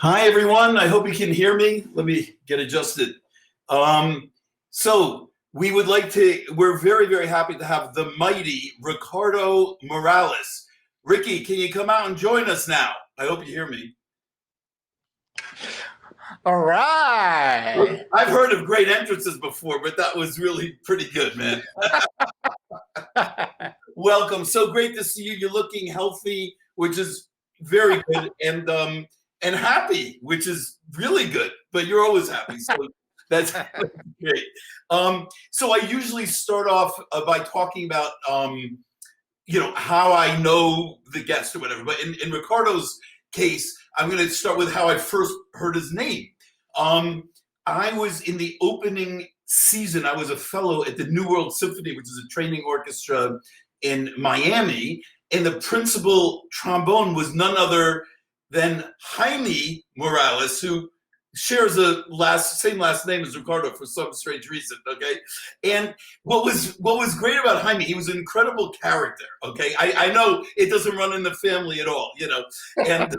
Hi, everyone. I hope you can hear me. Let me get adjusted. So we're very, very happy to have the mighty Ricardo Morales. Ricky, can you come out and join us now? I hope you hear me. All right. I've heard of great entrances before, but that was really pretty good, man. Welcome. So great to see you. You're looking healthy, which is very good, and happy, which is really good. But you're always happy, so that's great. So I usually start off by talking about how I know the guest or whatever. But in Ricardo's case, I'm going to start with how I first heard his name. I was in the opening season. I was a fellow at the New World Symphony, which is a training orchestra in Miami, and the principal trombone was none other than Jaime Morales, who shares the same last name as Ricardo for some strange reason. Okay, and what was great about Jaime, he was an incredible character. Okay, I know it doesn't run in the family at all, and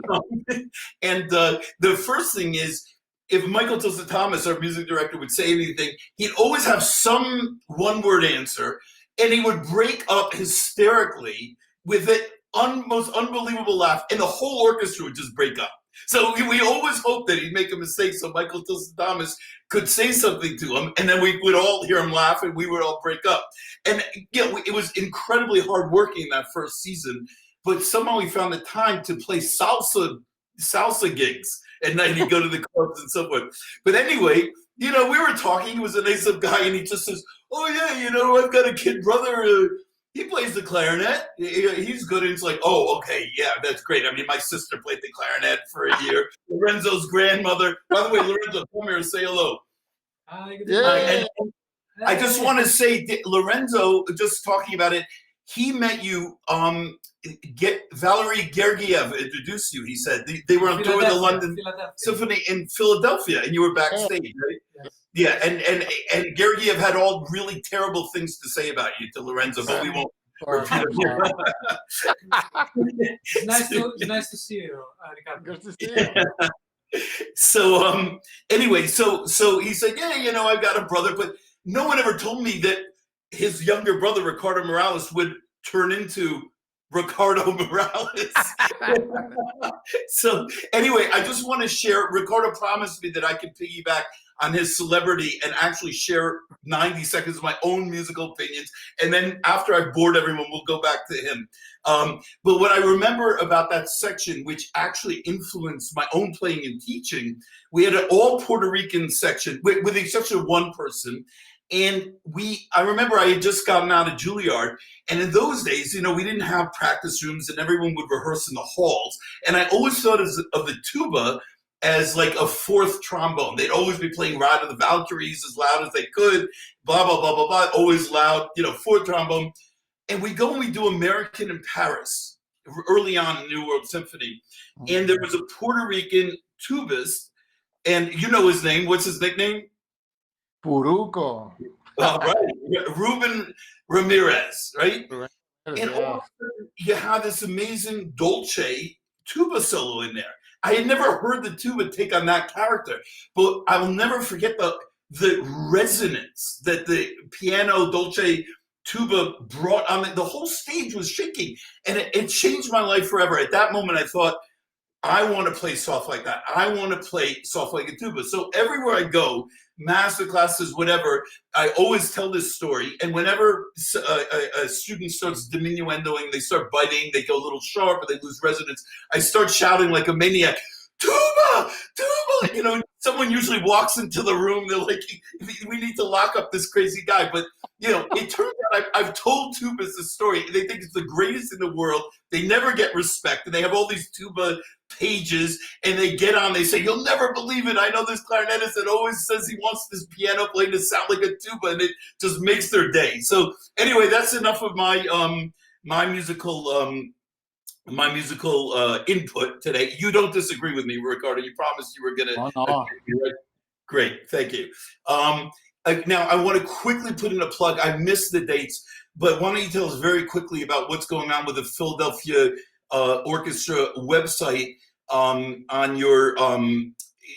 the first thing is, if Michael Tilson Thomas, our music director, would say anything, he'd always have some one-word answer, and he would break up hysterically with the most unbelievable laugh, and the whole orchestra would just break up. So we always hoped that he'd make a mistake so Michael Tilson Thomas could say something to him, and then we would all hear him laugh, and we would all break up. And it was incredibly hard working that first season, but somehow we found the time to play salsa gigs at night. He'd go to the clubs and so forth. But anyway, we were talking. He was a nice guy, and he just says, "Oh yeah, I've got a kid brother. He plays the clarinet. He's good." And it's like, "Oh, okay, yeah, that's great. I mean, my sister played the clarinet for a year. Lorenzo's grandmother. By the way, Lorenzo, come here and say hello." Yeah. I just want to say, Lorenzo, just talking about it, he met you. Valery Gergiev introduced you. He said they were on tour with the London Symphony in Philadelphia, and you were backstage, right? Yes. Yeah, and Gergiev had all really terrible things to say about you to Lorenzo, but we won't repeat it. It's nice to see you, Ricardo. Good to see you. So anyway, so he said, "Yeah, I've got a brother," but no one ever told me that his younger brother Ricardo Morales would turn into Ricardo Morales. So anyway, I just want to share, Ricardo promised me that I could piggyback on his celebrity and actually share 90 seconds of my own musical opinions. And then after I've bored everyone, we'll go back to him. But what I remember about that section, which actually influenced my own playing and teaching, we had an all Puerto Rican section, with the exception of one person. And I remember I had just gotten out of Juilliard, and in those days, we didn't have practice rooms, and everyone would rehearse in the halls. And I always thought of the tuba as like a fourth trombone. They'd always be playing Ride of the Valkyries as loud as they could, blah, blah, blah, blah, blah, always loud, fourth trombone. And we go and we do American in Paris early on in New World Symphony. And there was a Puerto Rican tubist, and you know his name. What's his nickname? Puruco. Right. Ruben Ramirez, right? And Yeah. all of a sudden, you have this amazing Dolce tuba solo in there. I had never heard the tuba take on that character, but I will never forget the resonance that the piano Dolce tuba brought on. The whole stage was shaking, and it changed my life forever. At that moment, I thought, I want to play soft like that. I want to play soft like a tuba. So everywhere I go, master classes, whatever, I always tell this story. And whenever a student starts diminuendoing, they start biting, they go a little sharp, or they lose resonance, I start shouting like a maniac, "Tuba! Tuba!" Someone usually walks into the room. They're like, "We need to lock up this crazy guy." But, it turns out I've told tubas this story. They think it's the greatest in the world. They never get respect. And they have all these tuba pages, and they get on, they say, "You'll never believe it. I know this clarinetist that always says he wants this piano playing to sound like a tuba," and it just makes their day. So anyway, that's enough of my musical input today. You don't disagree with me, Ricardo. You promised you were going to. Oh, no. Right? Great, thank you. Now, I want to quickly put in a plug. I missed the dates, but why don't you tell us very quickly about what's going on with the Philadelphia Orchestra website? on your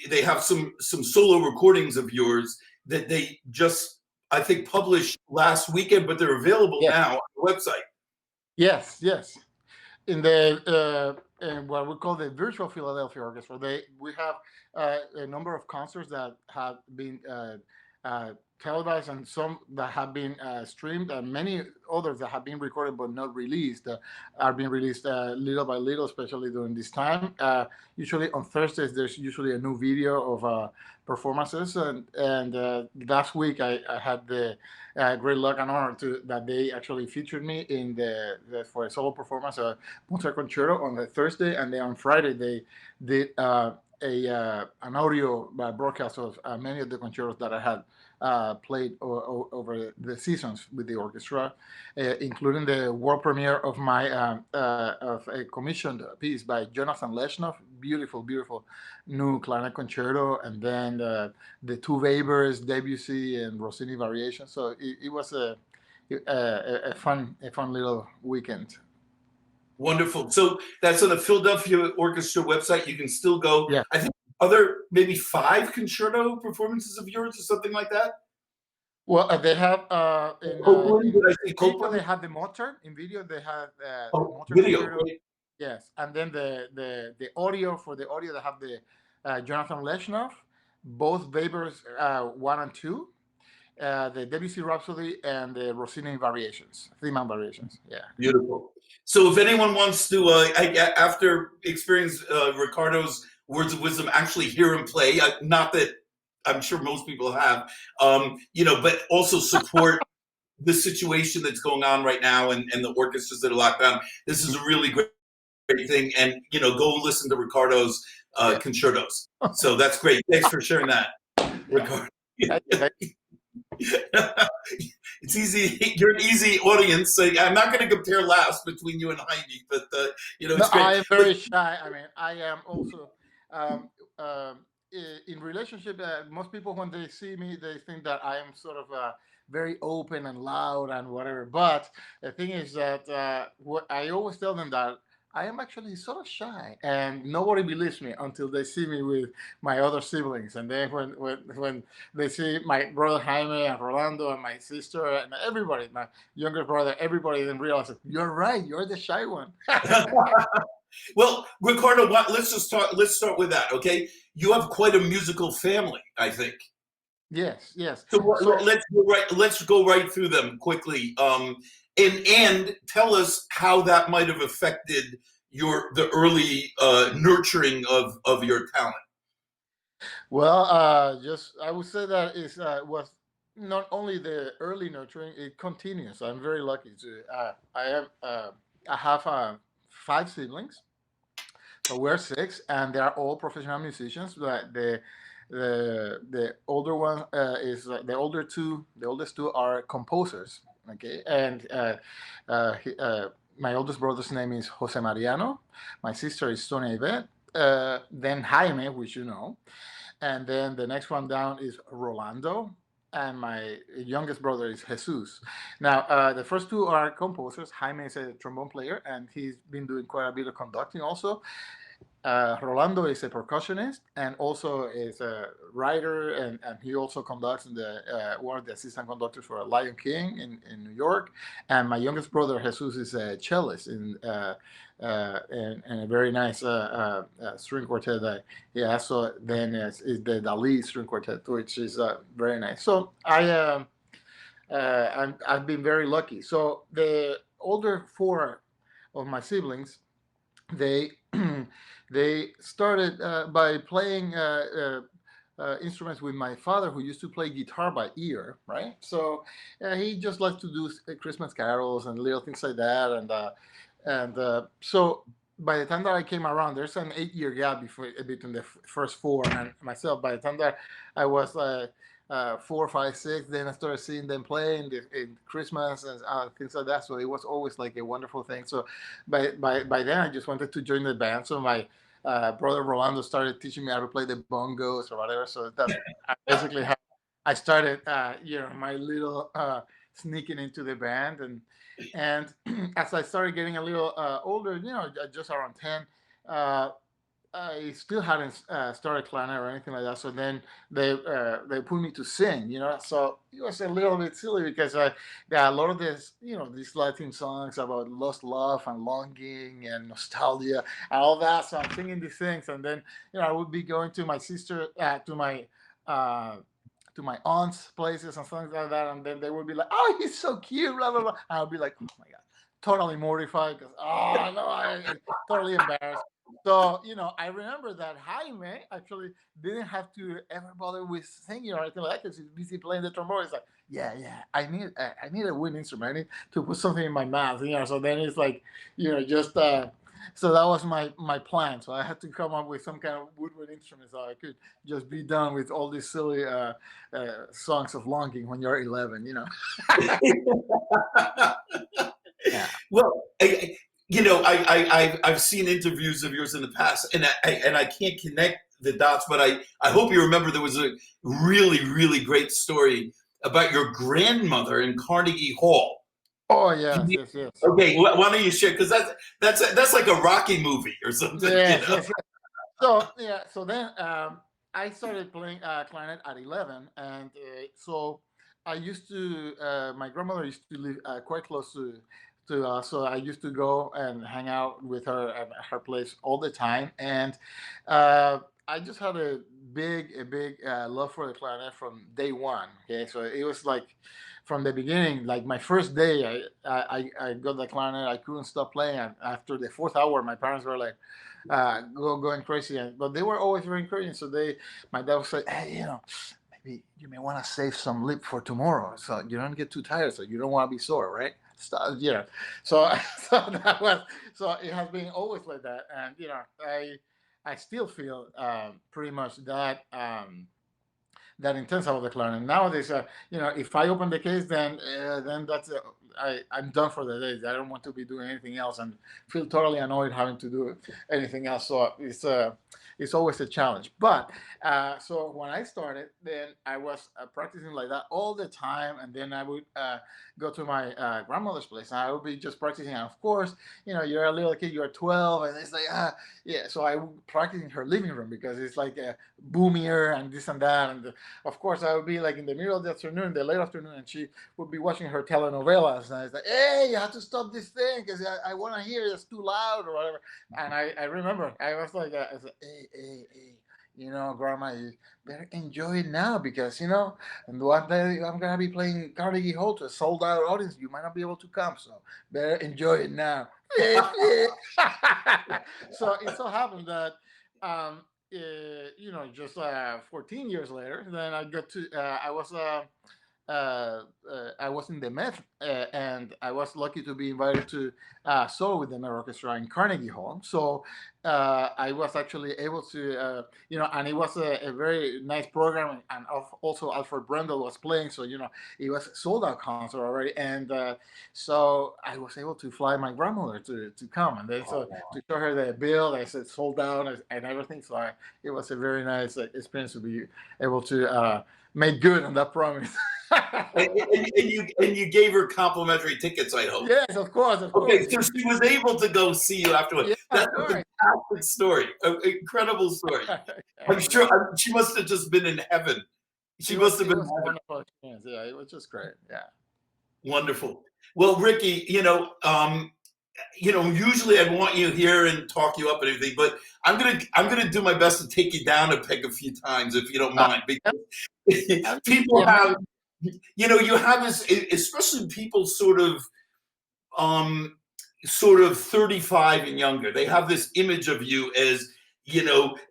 they have some solo recordings of yours that they just, I think, published last weekend, but they're available Yes, now on the website. yes. In the in what we call the Virtual Philadelphia Orchestra, we have a number of concerts that have been uh, televised, and some that have been streamed, and many others that have been recorded but not released are being released little by little, especially during this time. Usually on Thursdays, there's usually a new video of performances, and last week I had the great luck and honor to that they actually featured me in for a solo performance. Mozart Concerto on the Thursday, and then on Friday they did an audio broadcast of many of the concertos that I had played over the seasons with the orchestra, including the world premiere of my of a commissioned piece by Jonathan Leshnoff, beautiful new clarinet concerto, and then the two Webers, Debussy and Rossini variations. So it was a fun little weekend. Wonderful. So that's on the Philadelphia Orchestra website. You can still go. Yeah. I think other maybe 5 concerto performances of yours or something like that. Well, they have Copeland, did I say video Copeland? they had the Mozart. In video they have the Mozart Video. concerto. Great. Yes, and then the audio for the audio they have the Jonathan Leshnoff, both Webers 1 and 2, the Debussy Rhapsody, and the Rossini variations, three-man variations. Yeah. Beautiful. So if anyone wants to, after experience Ricardo's words of wisdom, actually hear him play, not that I'm sure most people have, but also support the situation that's going on right now and the orchestras that are locked down. This is a really great thing. And, go listen to Ricardo's concertos. So that's great. Thanks for sharing that, Ricardo. It's easy. You're an easy audience. So I'm not going to compare laughs between you and Heidi, but it's great. I am very shy. I mean, I am also in relationship. Most people, when they see me, they think that I am sort of very open and loud and whatever. But the thing is that what I always tell them that I am actually sort of shy, and nobody believes me until they see me with my other siblings. And then when they see my brother Jaime and Rolando and my sister and everybody, my younger brother, everybody then realizes you're right, you're the shy one. Well, Ricardo, let's start with that, okay? You have quite a musical family, I think. Yes. So let's go right through them quickly. And tell us how that might have affected the early nurturing of your talent. Well, I would say that is was not only the early nurturing; it continues. I'm very lucky to. I have 5 siblings, so we're 6, and they are all professional musicians. But the older one is the oldest two are composers. Okay, and my oldest brother's name is Jose Mariano. My sister is Sonia Yvette. Then Jaime, which you know, and then the next one down is Rolando, and my youngest brother is Jesus. Now, the first 2 are composers. Jaime is a trombone player, and he's been doing quite a bit of conducting also. Rolando is a percussionist and also is a writer, and he also conducts in the one of the assistant conductors for Lion King in New York. And my youngest brother Jesus is a cellist in a very nice string quartet that he has. So then is the Dali string quartet, which is very nice. So I've been very lucky. So the older 4 of my siblings, they they started by playing instruments with my father, who used to play guitar by ear, right? So he just liked to do Christmas carols and little things like that, and so by the time that I came around, there's an 8-year gap between the first 4 and myself. By the time that I was 4, 5, 6, then I started seeing them play in Christmas and things like that. So it was always like a wonderful thing. So by then I just wanted to join the band. So my brother Rolando started teaching me how to play the bongos or whatever. So that's basically how I started, my little sneaking into the band. And as I started getting a little older, just around 10, I still hadn't started clarinet or anything like that. So then they put me to sing, So it was a little bit silly because there are a lot of this, these Latin songs about lost love and longing and nostalgia and all that. So I'm singing these things, and then I would be going to my sister, uh, to my aunt's places and things like that, and then they would be like, "Oh, he's so cute," blah blah blah. And I'll be like, "Oh my god," totally mortified because no, I'm totally embarrassed. So, I remember that Jaime actually didn't have to ever bother with singing or anything like that because he's busy playing the trombone. It's like, yeah, I need a wind instrument. I need to put something in my mouth. So then it's like, just so that was my plan. So I had to come up with some kind of woodwind instrument so I could just be done with all these silly songs of longing when you're 11. Yeah. Well, I've seen interviews of yours in the past, and I can't connect the dots, but I hope you remember there was a really, really great story about your grandmother in Carnegie Hall. Oh yes, yes, yes. Okay, why don't you share? Because that's like a Rocky movie or something. Yes, yes, yes. So then I started playing clarinet at 11, and so I used to. My grandmother used to live quite close to us, so I used to go and hang out with her at her place all the time, and I just had a big love for the clarinet from day one. Okay, so it was like from the beginning, like my first day, I got the clarinet. I couldn't stop playing, and after the fourth hour, my parents were like, going crazy. But they were always very encouraging. So my dad would say, "Hey, maybe you may want to save some lip for tomorrow, so you don't get too tired, so you don't want to be sore, right?" So so so it has been always like that, and I still feel pretty much that intense about the clarinet. Nowadays, if I open the case, then that's I'm done for the day. I don't want to be doing anything else, and feel totally annoyed having to do anything else. So it's always a challenge. But so when I started, then I was practicing like that all the time, and then I would go to my grandmother's place, and I would be just practicing. And of course, you're a little kid, you're 12, and it's like yeah. So I would practice in her living room because it's like boomier and this and that, and of course I would be like in the middle of the afternoon, the late afternoon, and she would be watching her telenovelas, and it's like, "Hey, you have to stop this thing because I want to hear it's too loud or whatever." And I remember I was like, I said, hey, grandma, you better enjoy it now because and one day I'm gonna be playing Carnegie Hall to a sold out audience. You might not be able to come, so better enjoy it now. So it so happened that just 14 years later, then I got to I was in the Met, and I was lucky to be invited to solo with the Met Orchestra in Carnegie Hall. So I was actually able to, and it was a very nice program, and also Alfred Brendel was playing, so it was a sold out concert already, and so I was able to fly my grandmother to come, and then so to show her the bill, I said sold out and everything. So it was a very nice experience to be able to make good on that promise. and you gave her complimentary tickets, I hope. Yes, of course. Okay, so she was able to go see you afterwards. Yeah, That's a fantastic story, an incredible story. I'm sure she must have just been in heaven. She must have been in heaven. Wonderful experience. Yeah, it was just great. Yeah. Wonderful. Well, Ricky, usually I'd want you here and talk you up and everything, but I'm gonna do my best to take you down a peg a few times if you don't mind, because people have, you have this, especially people sort of 35 and younger. They have this image of you as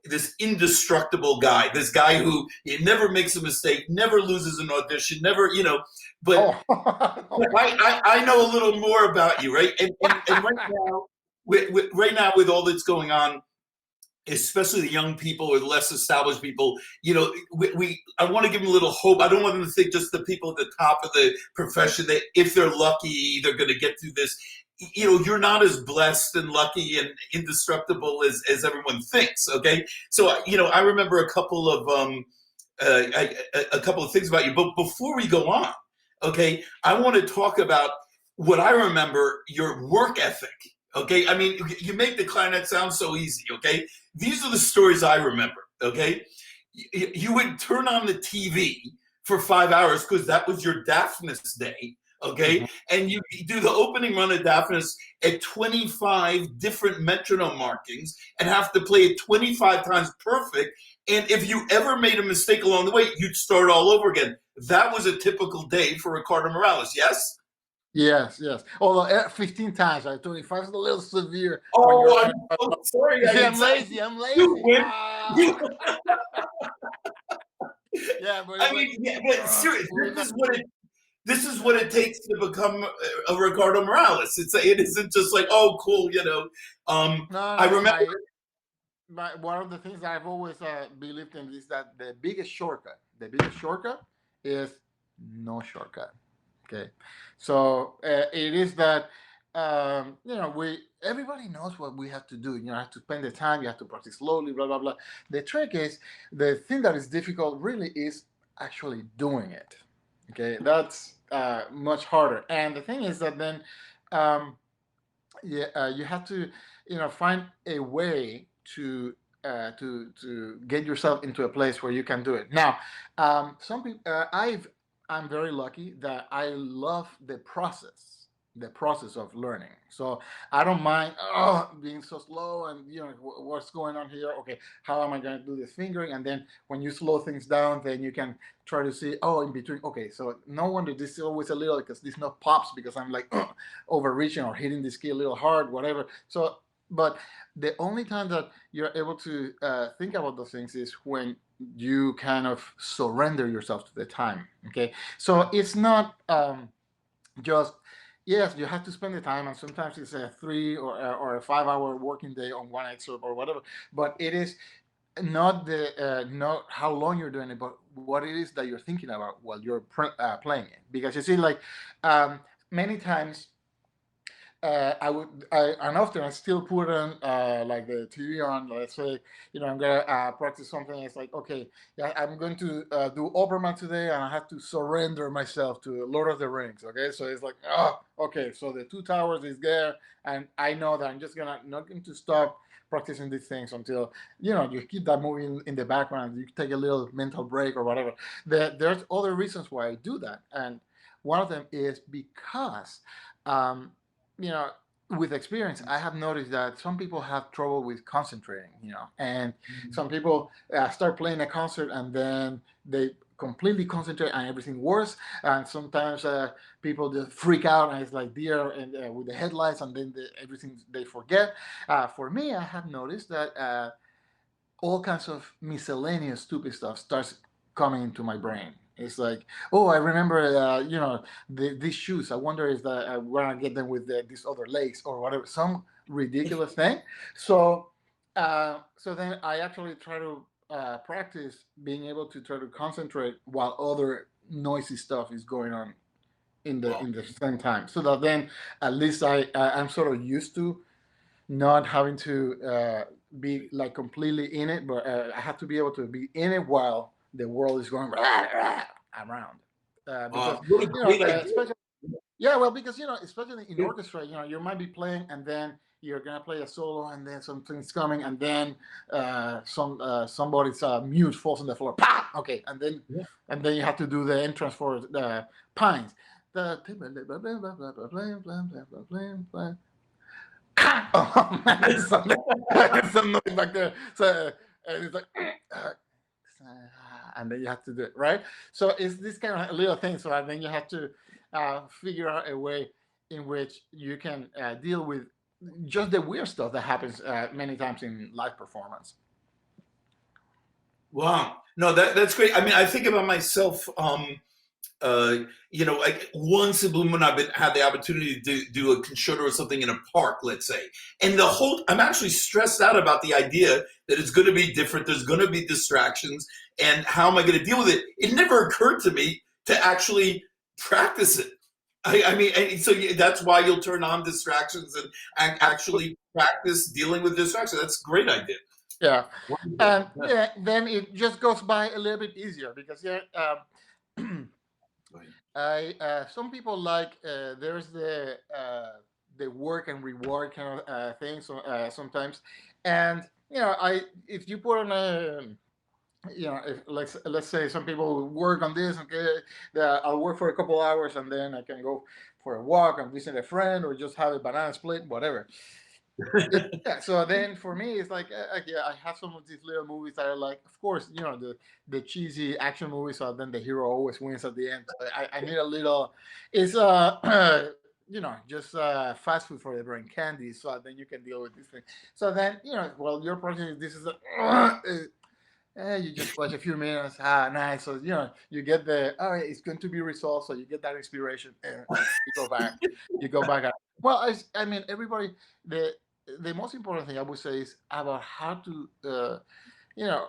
this indestructible guy, this guy who never makes a mistake, never loses an audition, never, but I know a little more about you, right? And right now, with all that's going on, especially the young people or the less established people, I want to give them a little hope. I don't want them to think just the people at the top of the profession that if they're lucky, they're going to get through this. You're not as blessed and lucky and indestructible as everyone thinks. Okay, so I remember a couple of things about you. But before we go on, okay, I want to talk about what I remember your work ethic. Okay, I mean, you make the clarinet sound so easy. Okay, these are the stories I remember. Okay, you would turn on the TV for 5 hours because that was your Daphnis day. Okay, Mhm. and you do the opening run of Daphnis at 25 different metronome markings and have to play it 25 times perfect. And if you ever made a mistake along the way, you'd start all over again. That was a typical day for Ricardo Morales. Yes. Yes, yes. Although 15 times, right? 25 is a little severe when you're Oh, trying. I'm so sorry. You I see, didn't I'm say lazy. I'm you lazy. win. Ah. Yeah, but it's I like, mean, yeah, but seriously, we're not. this is what it takes to become a Ricardo Morales. It isn't just like, oh, cool, you know. No, I no. remember. One of the things that I've always believed in is that the biggest shortcut is no shortcut. Okay, so it is that we everybody knows what we have to do. You have to spend the time. You have to practice slowly. Blah blah blah. The trick is the thing that is difficult. Really is actually doing it. Okay, that's much harder. And the thing is that then you have to find a way to get yourself into a place where you can do it. Now, some people, I'm very lucky that I love the process of learning. So I don't mind being so slow and what's going on here. Okay, how am I going to do this fingering? And then when you slow things down, then you can try to see in between. Okay, so no wonder this is always a little because this note pops because I'm like overreaching or hitting the key a little hard, whatever. So, but the only time that you're able to think about those things is when you kind of surrender yourself to the time. Okay, so it's not just yes, you have to spend the time, and sometimes it's a 3 or a 5 hour working day on one excerpt or whatever. But it is not how long you're doing it, but what it is that you're thinking about while you're playing it. Because you see, like many times and often I still put on like the TV on. Let's say, I'm gonna practice something. It's like, okay, yeah, I'm going to do Oberman today, and I have to surrender myself to Lord of the Rings. Okay, so it's like, okay, so the Two Towers is there, and I know that I'm just not going to stop practicing these things until you keep that movie in the background. You take a little mental break or whatever. There's other reasons why I do that, and one of them is because. Um, you know, with experience, I have noticed that some people have trouble with concentrating, and some people start playing a concert and then they completely concentrate and everything worse. And sometimes people just freak out and it's like deer and with the headlights and then everything they forget. For me, I have noticed that all kinds of miscellaneous stupid stuff starts coming into my brain. It's like, oh, I remember, these shoes. I wonder if I'm gonna get them with these other legs or whatever, some ridiculous thing. So then I actually try to practice being able to try to concentrate while other noisy stuff is going on Well, in the same time. So that then at least I'm sort of used to not having to be like completely in it, but I have to be able to be in it while the world is going around. Because what a great idea. especially well, because especially in orchestra, you might be playing and then you're gonna play a solo and then something's coming and then somebody's mute falls on the floor. Pah! Okay, Yeah. and then you have to do the entrance for the pines. The oh man, there's some noise back there. So and it's like, and then you have to do it right. So it's this kind of little thing. So then you have to figure out a way in which you can deal with just the weird stuff that happens many times in live performance. Wow. No, that's great. I mean, I think about myself. Like once in Blue Moon, I've had the opportunity to do a concerto or something in a park, let's say. And I'm actually stressed out about the idea that it's going to be different. There's going to be distractions. And how am I going to deal with it? It never occurred to me to actually practice it. I mean, and so that's why you'll turn on distractions and actually practice dealing with distractions. That's a great idea. Yeah, Wonderful. and then it just goes by a little bit easier because I some people like there's the the work and reward kind of thing. So sometimes, and I if you put on a if let's say some people work on this, okay, I'll work for a couple hours and then I can go for a walk and visit a friend or just have a banana split, whatever. Yeah, so then for me it's like yeah, I have some of these little movies that are like, of course, the cheesy action movies, so then the hero always wins at the end. So I need a little, it's just fast food for the brain, candy, so then you can deal with this thing. So then well, your project, this is you just watch a few minutes. Nice. So you get it's going to be resolved. So you get that inspiration, and you go back. You go back. Well, I mean, everybody. The most important thing I would say is about how to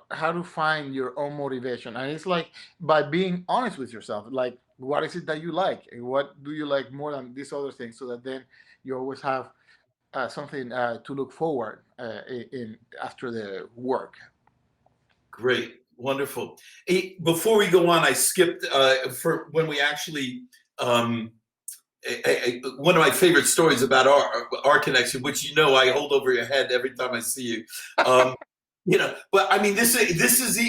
how to find your own motivation, and it's like by being honest with yourself. Like, what is it that you like, and what do you like more than these other things, so that then you always have something to look forward in after the work. Great, wonderful. Hey, before we go on, I skipped for when we actually one of my favorite stories about our connection, which I hold over your head every time I see you. But I mean, this is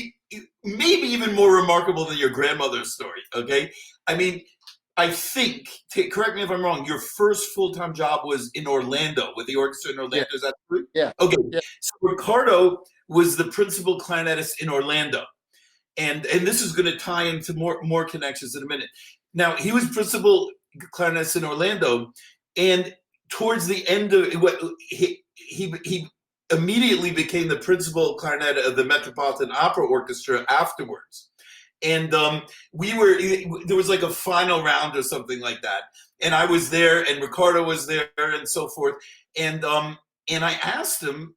maybe even more remarkable than your grandmother's story. Okay, I mean, I think, correct me if I'm wrong, your first full-time job was in Orlando with the orchestra in Orlando. Yeah. Is that true? Yeah. Okay. Yeah. So Ricardo was the principal clarinetist in Orlando. And this is going to tie into more connections in a minute. Now, he was principal clarinetist in Orlando, and towards the end of he immediately became the principal clarinet of the Metropolitan Opera Orchestra afterwards. And there was like a final round or something like that. And I was there, and Ricardo was there, and so forth. And I asked him,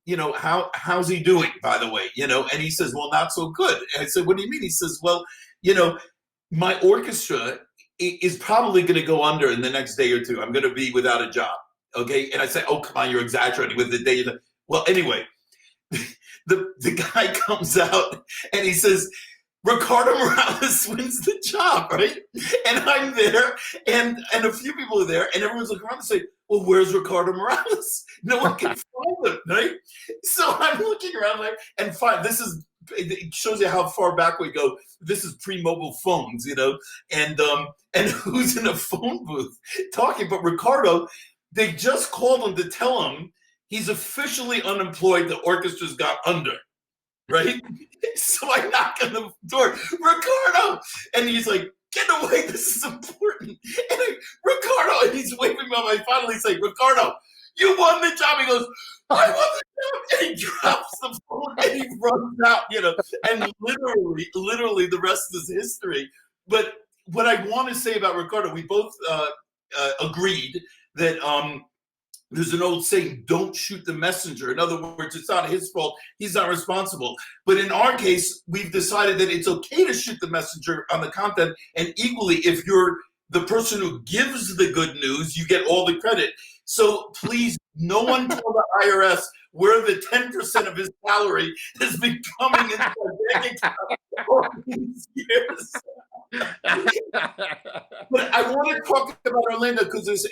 how's he doing, by the way, and he says, well, not so good. And I said, what do you mean? He says, well, my orchestra is probably going to go under in the next day or two. I'm going to be without a job. Okay. And I said, oh, come on, you're exaggerating with the day. Well, anyway, the guy comes out and he says, Ricardo Morales wins the job, right? And I'm there, and a few people are there, and everyone's looking around and say, well, where's Ricardo Morales? No one can find him, right? So I'm looking around and fine, it shows you how far back we go. This is pre-mobile phones, and who's in a phone booth talking? But Ricardo, they just called him to tell him he's officially unemployed. The orchestra's got under. Right? So I knock on the door, Ricardo! And he's like, get away, this is important. And Ricardo, and he's waving me on. I finally say, Ricardo, you won the job. He goes, I won the job. And he drops the phone and he runs out, and literally the rest is history. But what I want to say about Ricardo, we both agreed that there's an old saying, don't shoot the messenger. In other words, it's not his fault. He's not responsible. But in our case, we've decided that it's okay to shoot the messenger on the content. And equally, if you're the person who gives the good news, you get all the credit. So please, no one tell the IRS where the 10% of his salary has been coming into my bank account all these years. But I want to talk about Orlando because this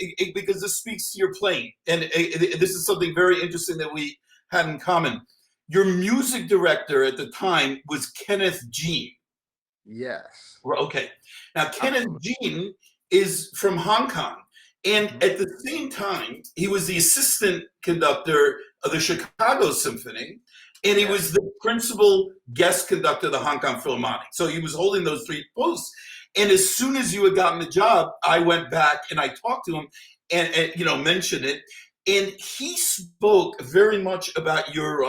speaks to your playing, and this is something very interesting that we had in common. Your music director at the time was Kenneth Jean. Yes. Okay. Now Kenneth Jean is from Hong Kong, and at the same time, he was the assistant conductor of the Chicago Symphony, and he was the principal guest conductor of the Hong Kong Philharmonic. So he was holding those three posts. And as soon as you had gotten the job, I went back and I talked to him and mentioned it. And he spoke very much about your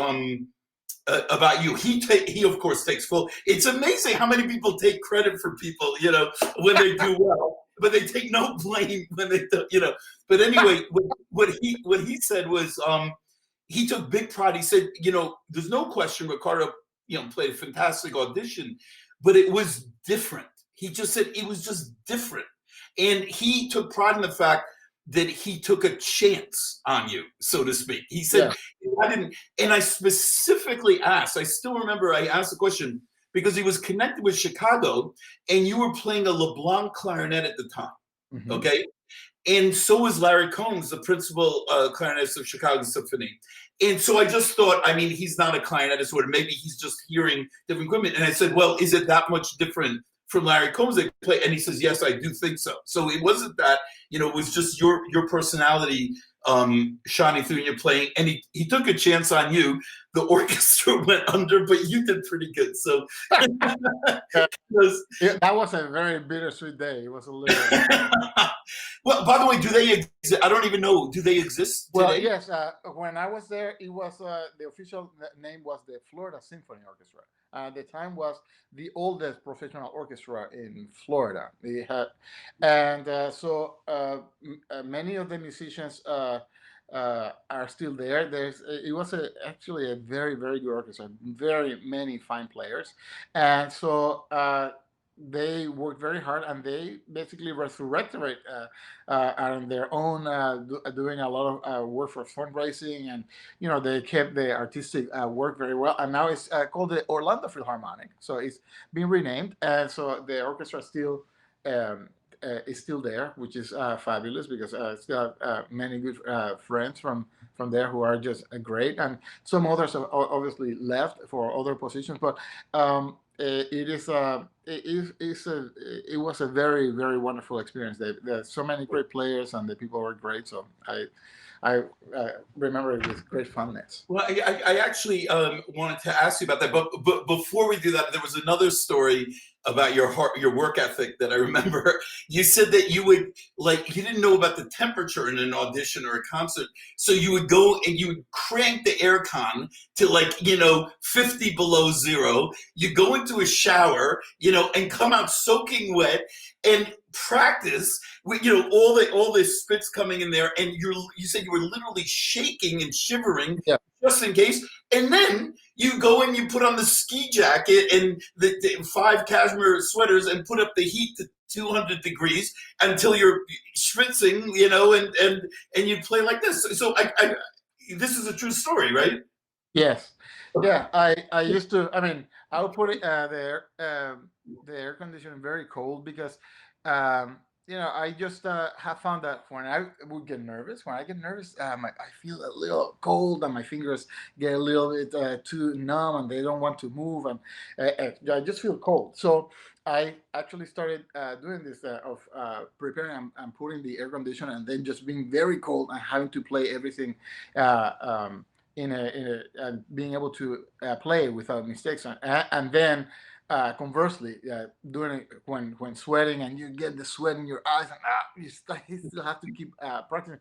about you. He of course takes full. It's amazing how many people take credit for people, when they do well, but they take no blame when they don't, But anyway, what he said was he took big pride. He said, there's no question Ricardo, played a fantastic audition, but it was different. He just said it was just different. And he took pride in the fact that he took a chance on you, so to speak. He said, I didn't, and I specifically asked, I still remember I asked the question because he was connected with Chicago and you were playing a LeBlanc clarinet at the time. Okay. and so was Larry Combs, the principal clarinetist of Chicago Symphony. And so I just thought, I mean, he's not a clarinetist, or maybe he's just hearing different equipment. And I said, well, is it that much different from Larry Combs that play? And he says, yes, I do think so. So it wasn't that, you know, it was just your personality shining through in your playing. And he took a chance on you. The orchestra went under, but you did pretty good. So that was a very bittersweet day. It was a little. Well, by the way, do they exist? I don't even know. Do they exist today? Well, yes. When I was there, it was the official name was the Florida Symphony Orchestra. At the time, was the oldest professional orchestra in Florida. They had, and so many of the musicians are still there. It was actually a very very good orchestra, very many fine players, and so. They worked very hard, and they basically resurrected it on their own, doing a lot of work for fundraising, and you know they kept the artistic work very well. And now it's called the Orlando Philharmonic, so it's been renamed, and so the orchestra still is still there, which is fabulous because still have many good friends from there who are just great, and some others have obviously left for other positions, but. It was a very very wonderful experience. There's so many great players and the people were great. So I remember it with great fondness. Well, I actually wanted to ask you about that, but before we do that, there was another story about your work ethic that I remember. You said that you would you didn't know about the temperature in an audition or a concert, so you would go and you would crank the aircon to 50 below zero. You go into a shower, and come out soaking wet and practice with all the spits coming in there, and you said you were literally shaking and shivering. Yeah. Just in case. And then you go and you put on the ski jacket and the 5 cashmere sweaters and put up the heat to 200 degrees until you're schwitzing, and you play like this. So this is a true story, right? Yes. Yeah. I used to. I mean, I would put it the air conditioning very cold because. I just have found that when I would get nervous, I feel a little cold and my fingers get a little bit too numb and they don't want to move, and I just feel cold. So I actually started doing this of preparing and putting the air conditioner and then just being very cold and having to play everything and being able to play without mistakes, and then. Conversely, doing it when sweating and you get the sweat in your eyes and you still have to keep practicing.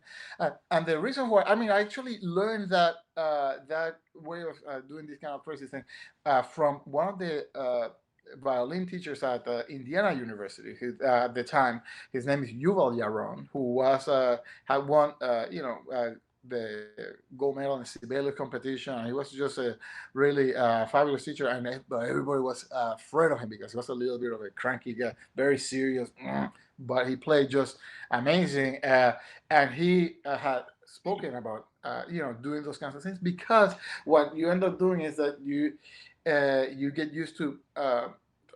And the reason why, I actually learned that that way of doing this kind of crazy thing from one of the violin teachers at Indiana University. At the time, his name is Yuval Yaron, who was had won the gold medal in the Sibelius competition. He was just a really fabulous teacher, and everybody was afraid of him because he was a little bit of a cranky guy, very serious, but he played just amazing. And he had spoken about doing those kinds of things, because what you end up doing is that you get used to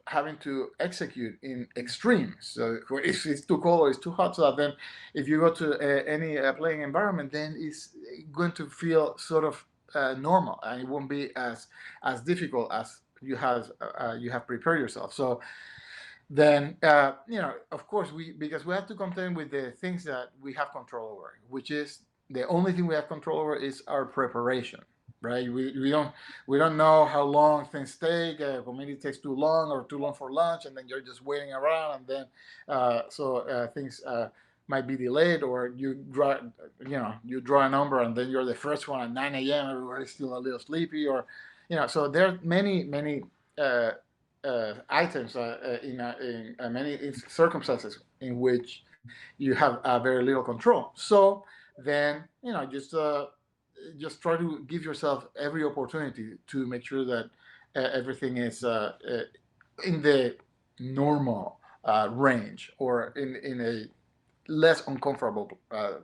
having to execute in extremes. So if it's too cold or it's too hot, so that then if you go to any playing environment, then it's going to feel sort of normal, and it won't be as difficult as you have prepared yourself. So then of course because we have to contend with the things that we have control over, which is the only thing we have control over is our preparation. Right, we don't know how long things take. Maybe it takes too long or too long for lunch, and then you're just waiting around, and then things might be delayed, or you draw a number, and then you're the first one at 9 a.m. Everybody's still a little sleepy, or So there are many items in many circumstances in which you have very little control. So then just try to give yourself every opportunity to make sure that everything is in the normal range, or in a less uncomfortable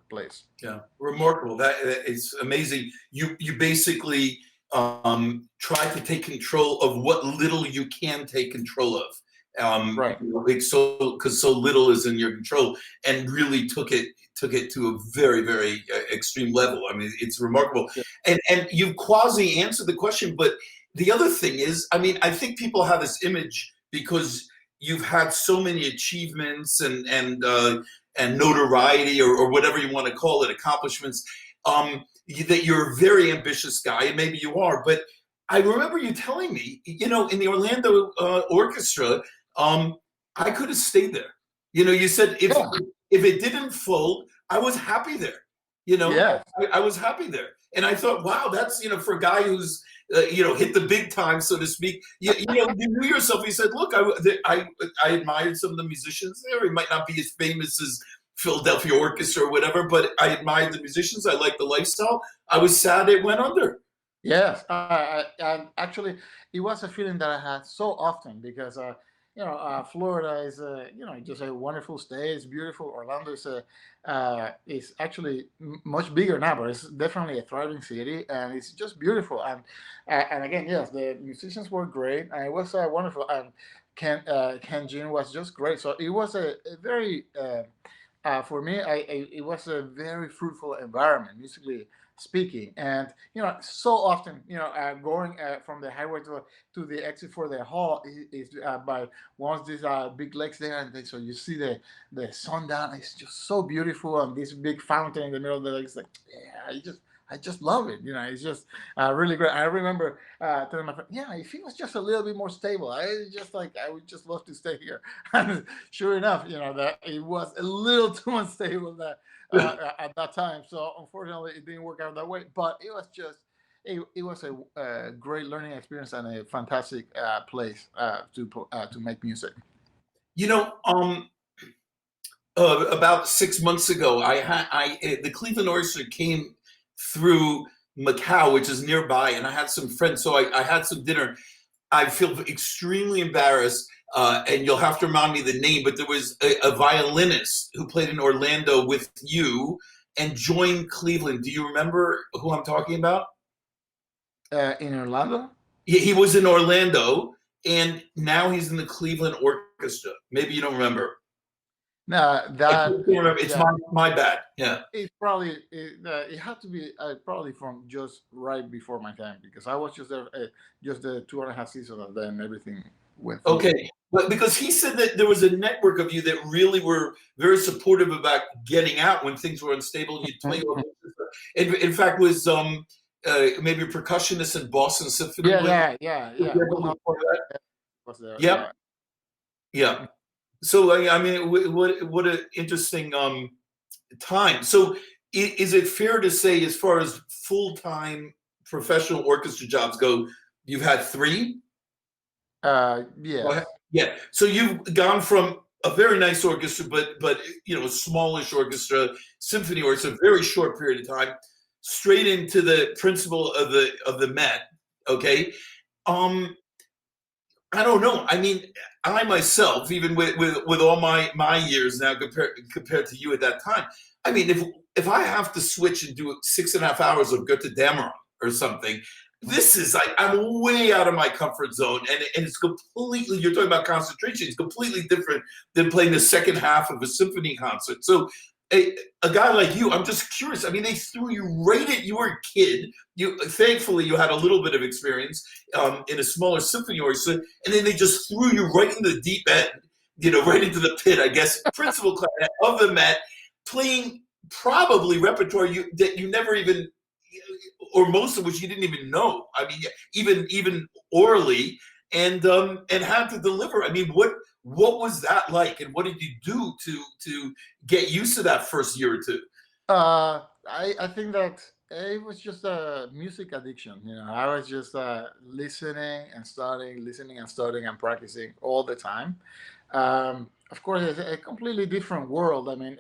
place. Yeah, remarkable. That is amazing. You basically try to take control of what little you can take control of, Right. So because so little is in your control, and really took it to a very very extreme level. I mean, it's remarkable, Yeah. and you quasi answered the question, but the other thing is, I mean, I think people have this image because you've had so many achievements and notoriety or whatever you want to call it, accomplishments, that you're a very ambitious guy, and maybe you are, but I remember you telling me, in the Orlando orchestra, um, I could have stayed there. You said Yeah. if it didn't fold, I was happy there. Yeah. I was happy there, and I thought, wow, that's for a guy who's hit the big time, so to speak. You knew yourself. You said, look, I admired some of the musicians there. He might not be as famous as Philadelphia Orchestra or whatever, but I admired the musicians. I liked the lifestyle. I was sad it went under. Yes, and actually, it was a feeling that I had so often because Florida is just a wonderful state. It's beautiful. Orlando is actually much bigger now, but it's definitely a thriving city, and it's just beautiful. And again, yes, the musicians were great, and it was wonderful. And Ken Jean was just great. So it was a very for me, it was a very fruitful environment musically speaking, and so often, going from the highway to the exit for the hall is by once these big lakes there, and so you see the sundown. It's just so beautiful, and this big fountain in the middle of the lake. It's like, yeah, I just love it. It's just really great. I remember telling my friend, yeah, if it was just a little bit more stable, I would just love to stay here. And sure enough, that it was a little too unstable at that time. So unfortunately, it didn't work out that way. But it was just it was a great learning experience and a fantastic place to make music. You know, about 6 months ago, the Cleveland Oyster came through Macau, which is nearby, and I had some friends, so I had some dinner. I feel extremely embarrassed, and you'll have to remind me the name, but there was a violinist who played in Orlando with you and joined Cleveland. Do you remember who I'm talking about? In Orlando. He was in Orlando, and now he's in the Cleveland Orchestra. Maybe you don't remember. No, I just that don't remember. It's yeah, my bad. Yeah. it had to be probably from just right before my time because I was just there just the 2.5 seasons, and then everything went through. Okay. But because he said that there was a network of you that really were very supportive about getting out when things were unstable, and you'd play Mhm. orchestra. In fact, was maybe a percussionist in Boston Symphony. Yeah, yeah. Will Hunt was there. Yep. Yeah. Yeah. So I mean, what an interesting time. So is it fair to say, as far as full-time professional orchestra jobs go, you've had three? Go ahead. Yes. Yeah. So you've gone from a very nice orchestra, but smallish orchestra, symphony orchestra, a very short period of time, straight into the principal of the Met. Okay. Um, I don't know. I mean, I myself, even with all my years now compared to you at that time, I mean, if I have to switch and do 6.5 hours of Götterdämmerung or something, this is like I'm way out of my comfort zone, and it's completely. You're talking about concentration. It's completely different than playing the second half of a symphony concert. So a guy like you, I'm just curious. I mean, they threw you right at. You were a kid. You thankfully you had a little bit of experience in a smaller symphony orchestra, and then they just threw you right into the deep end. Right into the pit. I guess principal clarinet of the Met, playing probably repertoire that you never even, or most of which you didn't even know. I mean, even orally, and had to deliver. I mean, what was that like, and what did you do to get used to that first year or two? I think that it was just a music addiction. I was just listening and studying and practicing all the time. Of course, it's a completely different world. I mean,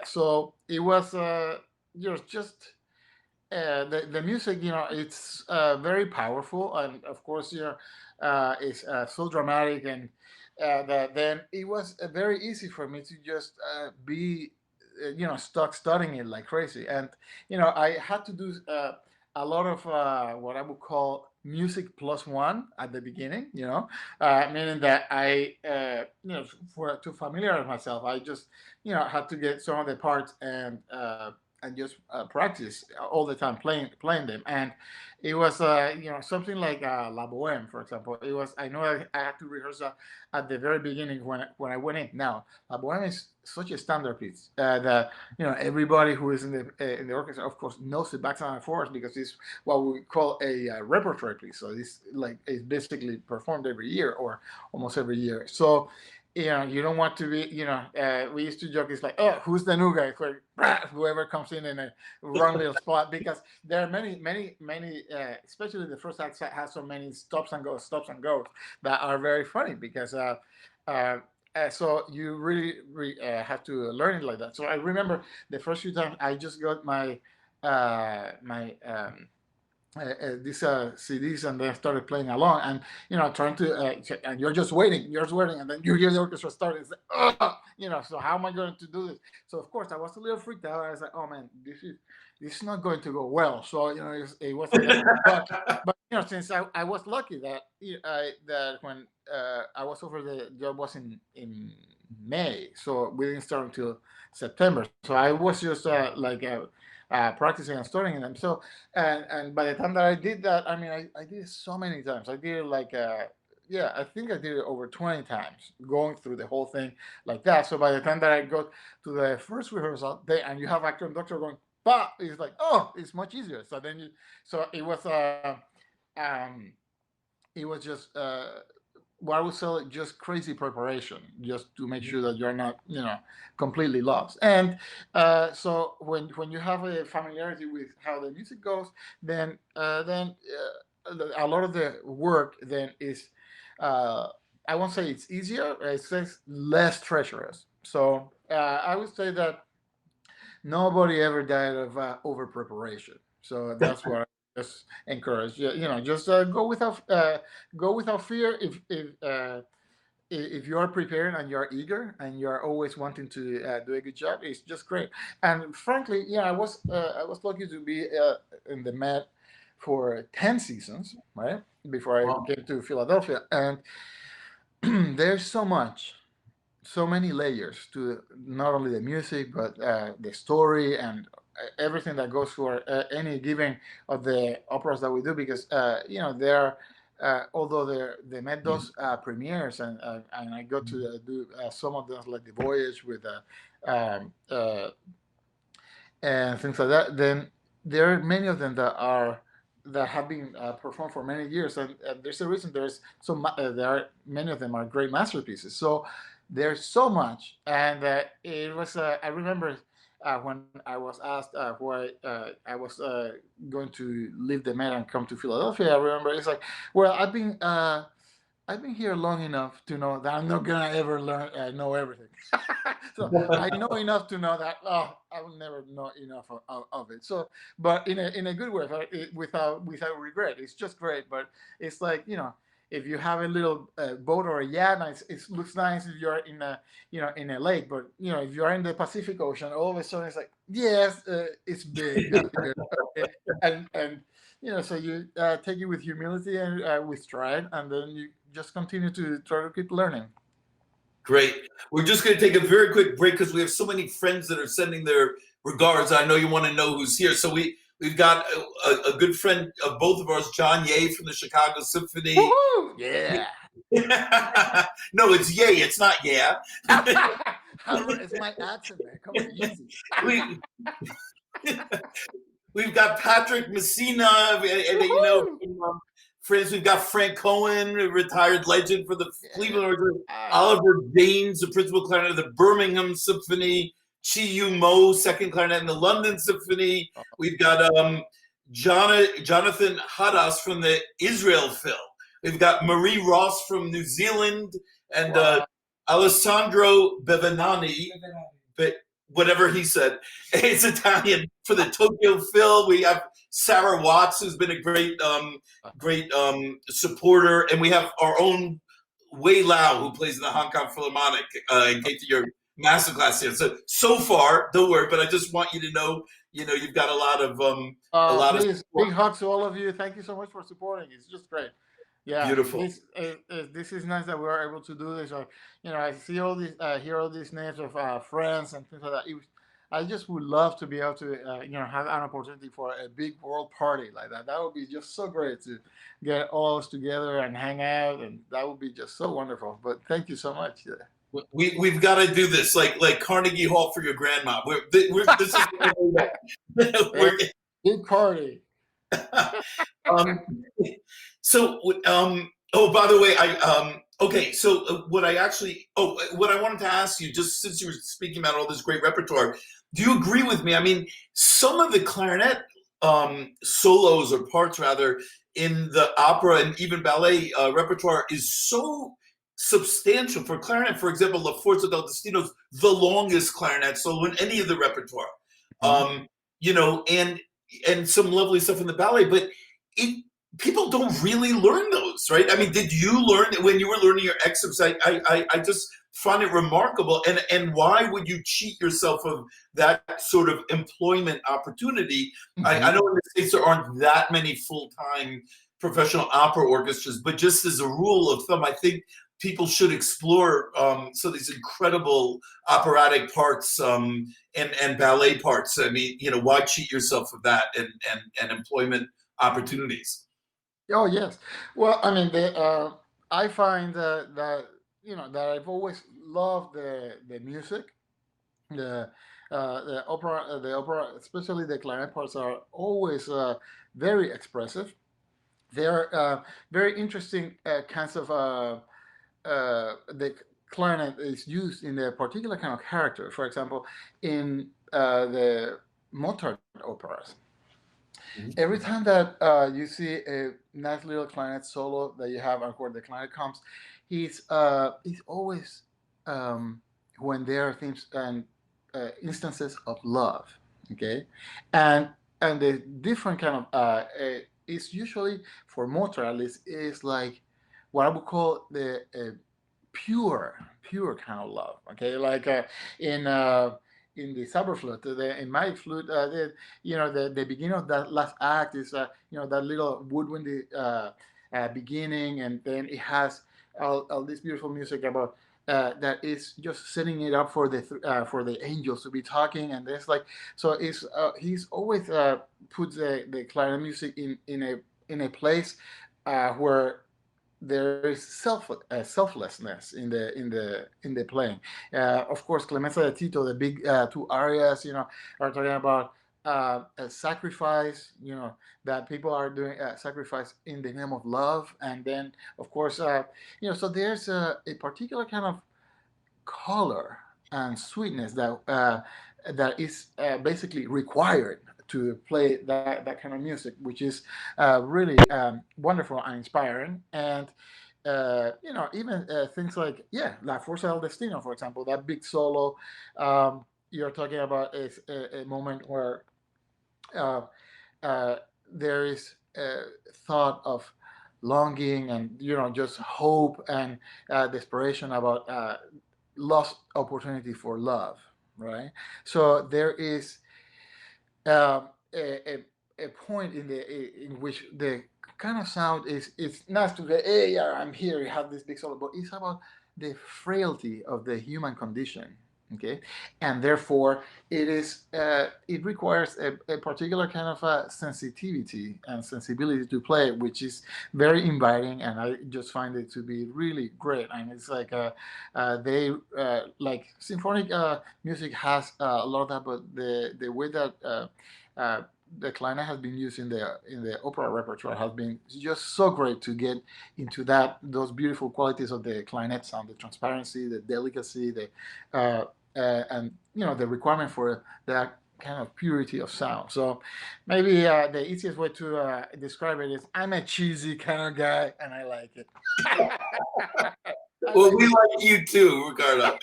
so it was just the music. It's very powerful, and of course, it's so dramatic, and that then it was very easy for me to just be stuck studying it like crazy. And I had to do a lot of what I would call music plus one at the beginning. Meaning that for to familiarize myself, I just had to get some of the parts and just practice all the time playing them. And it was something like La Boheme, for example. It was I know I had to rehearse at the very beginning when I went in. Now La Boheme is such a standard piece that everybody who is in the orchestra, of course, knows it backs and forwards because it's what we call a repertoire piece. So it's basically performed every year or almost every year. So you don't want to be, we used to joke, it's like, oh, who's the new guy? Whoever comes in a wrong little spot, because there are many, especially the first act has so many stops and goes that are very funny because so you really have to learn it like that. So I remember the first few times I just got my these CDs and then started playing along and trying to and you're just waiting and then you hear the orchestra start. It's like, so how am I going to do this? So of course I was a little freaked out. I was like, oh man, this is not going to go well. So it wasn't but since I was lucky that that when I was over, the job was in May, so we didn't start until September. So I was just practicing and studying them. So, and by the time that I did that, I mean, I did it so many times. I did it I think I did it over 20 times, going through the whole thing like that. So by the time that I got to the first rehearsal, and you have actor and doctor going, bah, it's like, oh, it's much easier. So then so it was just what I would say just crazy preparation, just to make sure that you're not, completely lost. And so when you have a familiarity with how the music goes, then a lot of the work then is, I won't say it's easier, it's less treacherous. So I would say that nobody ever died of over preparation. So that's what I just encourage. Just go without fear. If you are prepared and you're eager and you're always wanting to do a good job, it's just great. And frankly, I was lucky to be in the Met for 10 seasons, right, before I came to Philadelphia. And there's so many layers to not only the music but the story and everything that goes for any given of the operas that we do, because there although the Met does premieres and I got to do some of them, like the Voyage with um, uh, and things like that, then there are many of them that have been performed for many years, and there's a reason. There are many of them are great masterpieces. So there's so much, and it was. I remember when I was asked why I was going to leave the Met and come to Philadelphia. I remember it's like, well, I've been here long enough to know that I'm not gonna ever learn know everything. So I know enough to know that I will never know enough of it. So, but in a good way, without regret. It's just great. But it's like if you have a little boat or a yacht, and it looks nice if you're in a lake. But if you're in the Pacific Ocean, all of a sudden it's like, yes, it's big, and so you take it with humility and with stride, and then you just continue to try to keep learning. Great. We're just going to take a very quick break because we have so many friends that are sending their regards. I know you want to know who's here. So we've got a good friend of both of ours, John Ye from the Chicago Symphony. Woo-hoo! Yeah. No, it's Ye. It's not yeah. It's my accent, man. Come on, easy. We've got Patrick Messina, friends. We've got Frank Cohen, a retired legend for the Cleveland Orchestra. Oliver James, the principal clarinet of the Birmingham Symphony. Chi Yu Mo, second clarinet in the London Symphony. We've got Jonathan Hadas from the Israel Phil. We've got Marie Ross from New Zealand and Alessandro Bevanani, but whatever he said, it's Italian for the Tokyo Phil. We have Sarah Watts, who's been a great supporter, and we have our own Wei Lau, who plays in the Hong Kong Philharmonic, in case of your masterclass here. So far, don't worry, but I just want you to know, you've got a lot of Please, support. big hugs to all of you. Thank you so much for supporting. It's just great. Yeah, Beautiful. this is nice that we are able to do this. I see all these, hear all these names of friends and things like that. I just would love to be able to, have an opportunity for a big world party like that. That would be just so great to get all of us together and hang out, and that would be just so wonderful. But thank you so much. Yeah. We've got to do this like Carnegie Hall for your grandma. This is we're, Big party. um, so oh, by the way, okay, so what I wanted to ask you, just since you were speaking about all this great repertoire, do you agree with me? I mean, some of the clarinet solos or parts rather in the opera and even ballet repertoire is so substantial. For clarinet, for example, La Forza del Destino is the longest clarinet solo in any of the repertoire. You know, and some lovely stuff in the ballet, but people don't really learn those, right? I mean, did you learn when you were learning your excerpts? I just find it remarkable. And why would you cheat yourself of that sort of employment opportunity? I know in the States there aren't that many full-time professional opera orchestras, but just as a rule of thumb, I think people should explore these incredible operatic parts and ballet parts. I mean, why cheat yourself of that and employment opportunities? Oh yes. Well, I mean, I find that I've always loved the music, the the opera, especially the clarinet parts are always very expressive. They are very interesting kinds of the clarinet is used in a particular kind of character. For example, in the Mozart operas, every time that you see a nice little clarinet solo that you have, and where the clarinet comes, he's always when there are things and instances of love, okay, and the different kind of it's usually for Mozart at least is like what I would call the pure kind of love, okay, like in the Zauberflöte, in my flute, the beginning of that last act is, that little woodwindy beginning, and then it has all this beautiful music about that is just setting it up for the angels to be talking, and there's like, so it's he's always puts the clarinet music in a place where there is selflessness in the playing. Of course, Clemenza de Tito, the big two arias, are talking about a sacrifice, that people are doing sacrifice in the name of love, and then of course, so there's a particular kind of color and sweetness that is basically required to play that kind of music, which is really wonderful and inspiring. And even things like La Forza del Destino, for example, that big solo you're talking about is a moment where there is a thought of longing and just hope and desperation about lost opportunity for love, right? So there is a point in which the kind of sound is, it's not to the, hey, yeah, I'm here, you have this big solo, but it's about the frailty of the human condition, okay, and therefore it requires a particular kind of sensitivity and sensibility to play, which is very inviting, and I just find it to be really great. And it's like they like symphonic music has a lot of that, but the way that the clarinet has been used in the opera repertoire has been just so great to get into those beautiful qualities of the clarinet sound, the transparency, the delicacy, and the requirement for that kind of purity of sound. So maybe the easiest way to describe it is, I'm a cheesy kind of guy, and I like it. Well, we like you too, Ricardo.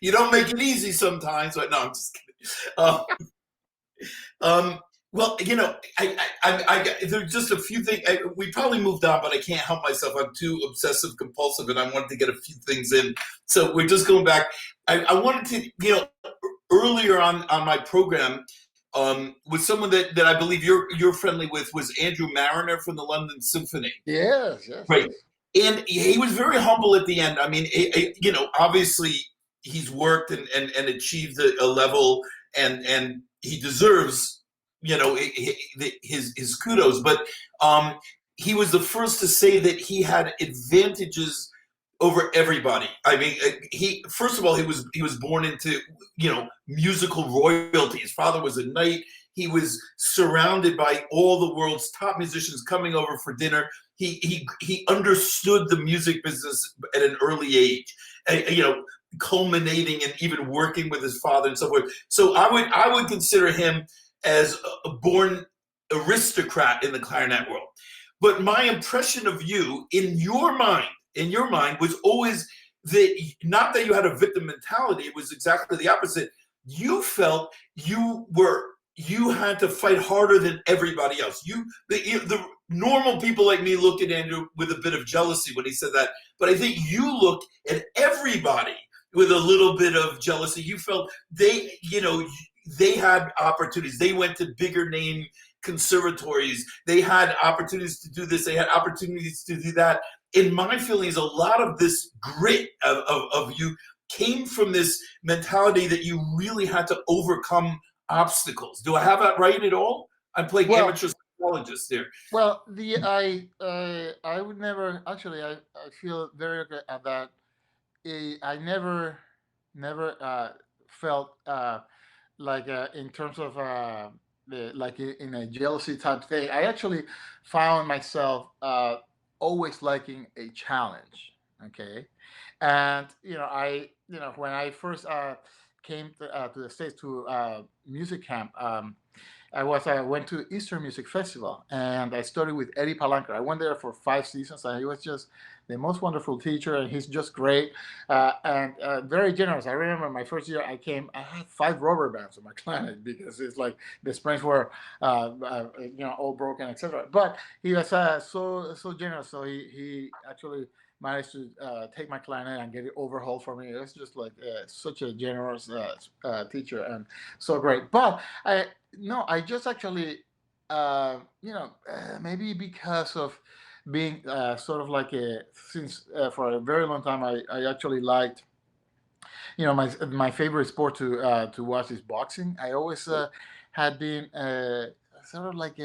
You don't make it easy sometimes, but no, I'm just kidding. Well, there's just a few things. We probably moved on, but I can't help myself. I'm too obsessive compulsive, and I wanted to get a few things in. So we're just going back. I wanted to, earlier on my program with someone that I believe you're friendly with was Andrew Mariner from the London Symphony. Yes, yes, Right. yes. And he was very humble at the end. I mean, obviously he's worked and achieved a level, and he deserves, his kudos. But he was the first to say that he had advantages over everybody. I mean, he first of all he was born into musical royalty. His father was a knight. He was surrounded by all the world's top musicians coming over for dinner. He understood the music business at an early age, culminating and even working with his father and so forth. So I would consider him as a born aristocrat in the clarinet world. But my impression of you in your mind was always that, not that you had a victim mentality, it was exactly the opposite. You felt you had to fight harder than everybody else. The normal people like me looked at Andrew with a bit of jealousy when he said that, but I think you looked at everybody with a little bit of jealousy. You felt they had opportunities. They went to bigger name conservatories. They had opportunities to do this. They had opportunities to do that. In my feelings, a lot of this grit of you came from this mentality that you really had to overcome obstacles. Do I have that right at all? I'm playing amateur psychologist there. Well, I would never actually. I feel very good at that. I never felt like in terms of like in a jealousy type thing. I actually found myself always liking a challenge. Okay, and when I first came to the States to music camp. I went to Eastern Music Festival and I studied with Eddie Palanker. I went there for 5 seasons and he was just the most wonderful teacher and he's just great and very generous. I remember my first year I had 5 rubber bands on my clarinet because it's like the springs were all broken, etc. But he was so generous. So he actually managed to take my clarinet and get it overhauled for me. It was just like such a generous teacher and so great. But I just actually, maybe because of being sort of like since for a very long time, I actually liked, my favorite sport to watch is boxing. I always had been sort of like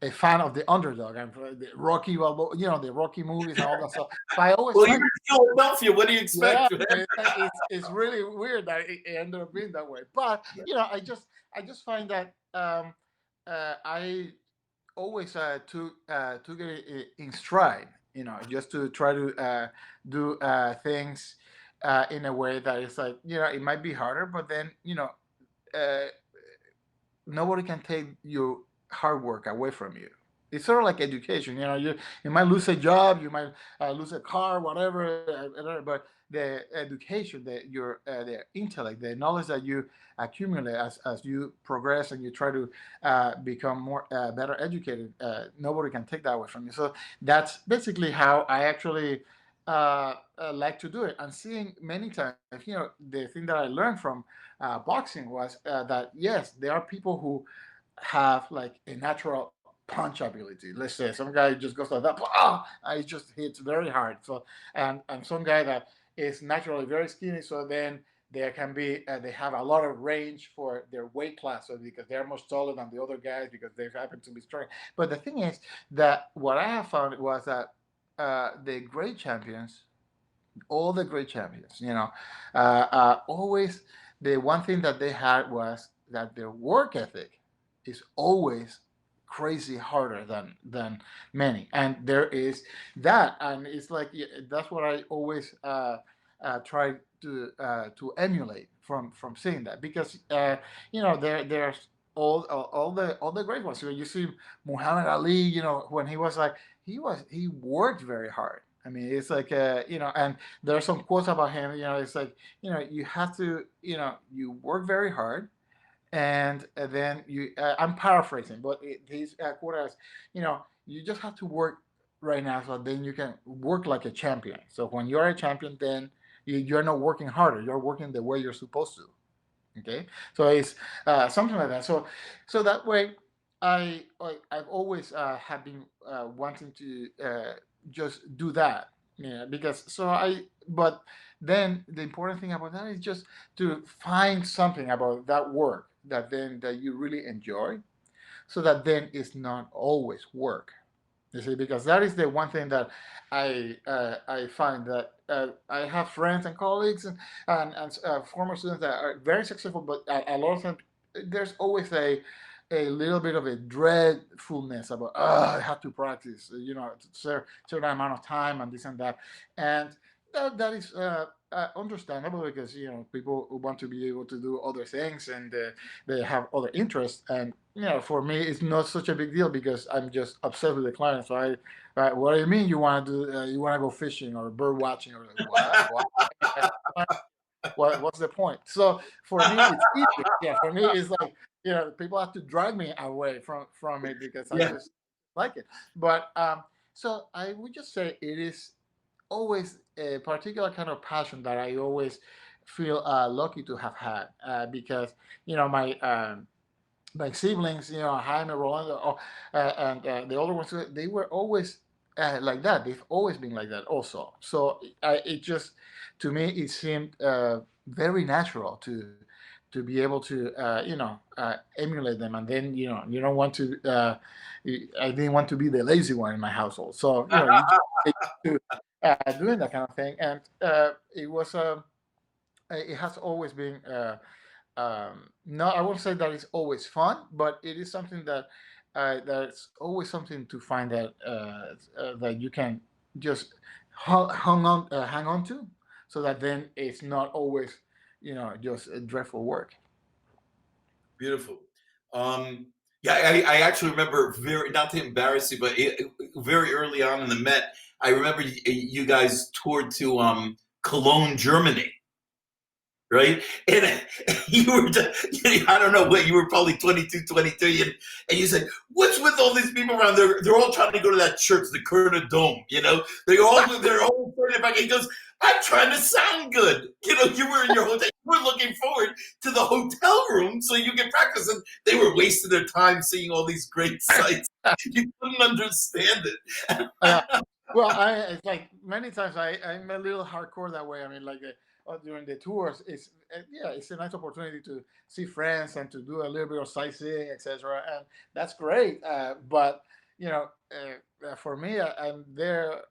a fan of the underdog and the Rocky, the Rocky movies and all that stuff. So I always Well, liked. you're in Philadelphia. What do you expect? Yeah, it's really weird that it ended up being that way. But I just find that I always took it in stride. Just to try to do things in a way that is like it might be harder, but then uh, nobody can take your hard work away from you. It's sort of like education. You might lose a job, you might lose a car, whatever, but the education, the intellect, the knowledge that you accumulate as you progress and you try to become more better educated, nobody can take that away from you. So that's basically how I actually like to do it. And seeing many times, the thing that I learned from boxing was that yes, there are people who have like a natural punch ability. Let's say some guy just goes like that, it just hits very hard. So and some guy that is naturally very skinny, so then there can be they have a lot of range for their weight class, so because they're much taller than the other guys because they happen to be strong. But the thing is that what I have found was that the great champions, all the great champions, always the one thing that they had was that their work ethic is always crazy harder than many, and there is that, and it's like that's what I always try to emulate from seeing that because there's all the great ones. So you see Muhammad Ali, when he was like he worked very hard. I mean, it's like and there are some quotes about him. It's like you have to you work very hard, and then I'm paraphrasing, but his quote is, you just have to work right now, so then you can work like a champion. So when you're a champion, then You're not working harder. You're working the way you're supposed to. Okay, so it's something like that. So that way, I've always have been wanting to just do that. Yeah, because so I but then the important thing about that is just to find something about that work that you really enjoy, so that then it's not always work. You see, because that is the one thing that I find that I have friends and colleagues and former students that are very successful, but a lot of them there's always a little bit of a dreadfulness about I have to practice, certain amount of time and this and that, and that is understandable because people want to be able to do other things and they have other interests, and for me it's not such a big deal because I'm just obsessed with the client. So what do you mean you want to do you want to go fishing or bird watching or what's the point? So for me it's easy. Yeah, for me it's like people have to drag me away from it because I Yeah. just like it. But so I would just say it is always a particular kind of passion that I always feel lucky to have had because my my siblings, Jaime, Rolando, and the older ones, they were always like that. They've always been like that, also. So it just, to me, it seemed very natural to be able to, emulate them. And then, you don't want to. I didn't want to be the lazy one in my household. So you just get to doing that kind of thing, and it has always been. No, I won't say that it's always fun, but it is something that's always something to find that you can just hang on to, so that then it's not always just a dreadful work. Beautiful. Yeah, I actually remember very, not to embarrass you, but very early on in the Met, I remember you guys toured to Cologne, Germany, right? And you were, I don't know what, you were probably 22, 23, and you said, what's with all these people around? They're all trying to go to that church, the Kurna Dome, they're all turning back. He goes, I'm trying to sound good. You were in your hotel, you were looking forward to the hotel room so you can practice, and they were wasting their time seeing all these great sights. You couldn't understand it. Uh, well, it's like many times I'm a little hardcore that way. I mean, like during the tours, it's a nice opportunity to see friends and to do a little bit of sightseeing, etc. And that's great. But for me, I'm there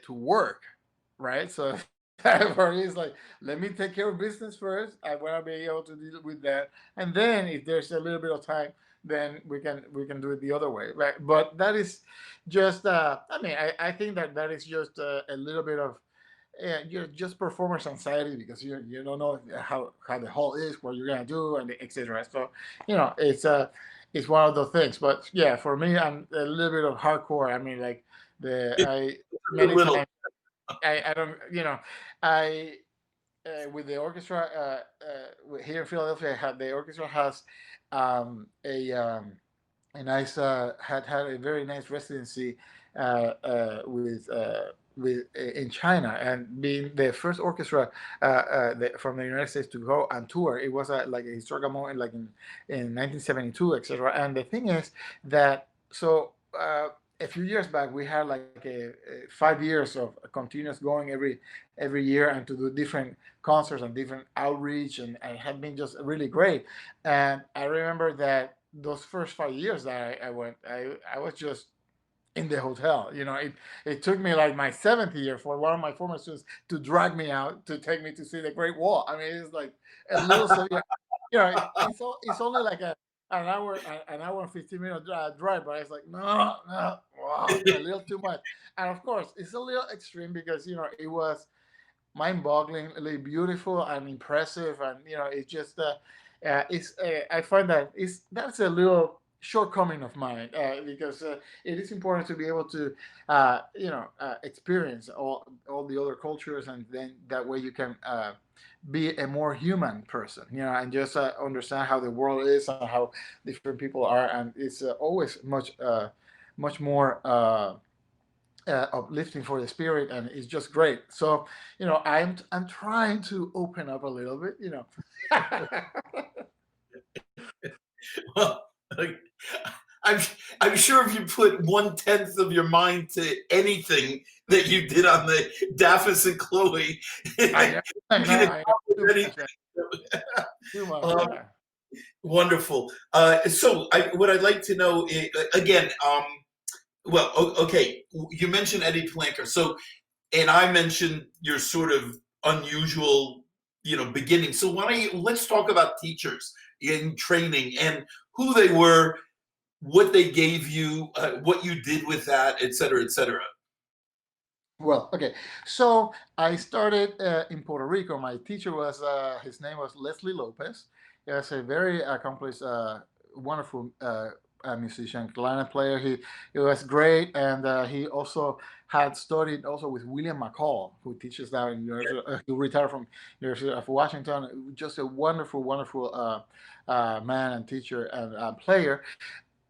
to work, right? So for me, it's like let me take care of business first. I want to be able to deal with that, and then if there's a little bit of time, then we can do it the other way. Right? But that is just I mean I think that is just a little bit of you're just performance anxiety because you don't know how the hall is, what you're gonna do, and etc. So it's one of those things. But yeah, for me, I'm a little bit of hardcore. I mean, like the I A many little. times I don't I with the orchestra here in Philadelphia, the orchestra has a and I had a very nice residency in China, and being the first orchestra from the United States to go and tour. It was like a historical moment, like in 1972, etc. And the thing is that a few years back we had like 5 years of continuous going every year and to do different concerts and different outreach, and it had been just really great. And I remember that those first 5 years that I went, I was just in the hotel. It took me like my seventh year for one of my former students to drag me out to take me to see the Great Wall. I mean, it's like a little severe. It's only like an hour and 15 minute drive, but it's like no, wow, a little too much. And of course, it's a little extreme because it was mind-bogglingly beautiful and impressive, and it's just it's I find that that's a little shortcoming of mine because it is important to be able to experience all the other cultures, and then that way you can be a more human person, and just understand how the world is and how different people are, and it's always much more uplifting for the spirit, and it's just great. So I'm trying to open up a little bit. Well, like, I'm I'm sure if you put 1/10 of your mind to anything that you did on the Daphnis and Chloe, I know, I you know, can I know. Too accomplish much, man. anything. Too much. Um, Yeah. Wonderful. So, what I'd like to know again. Well, okay. You mentioned Eddie Planker. So, and I mentioned your sort of unusual, beginning. So why don't you let's talk about teachers in training and who they were, what they gave you, what you did with that, et cetera, et cetera. Well, okay. So I started in Puerto Rico. My teacher was his name was Leslie Lopez. He was a very accomplished, wonderful musician, clarinet player. He was great, and he also had studied also with William McCall, who teaches now in University. Who retired from University of Washington. Just a wonderful, wonderful man and teacher and player.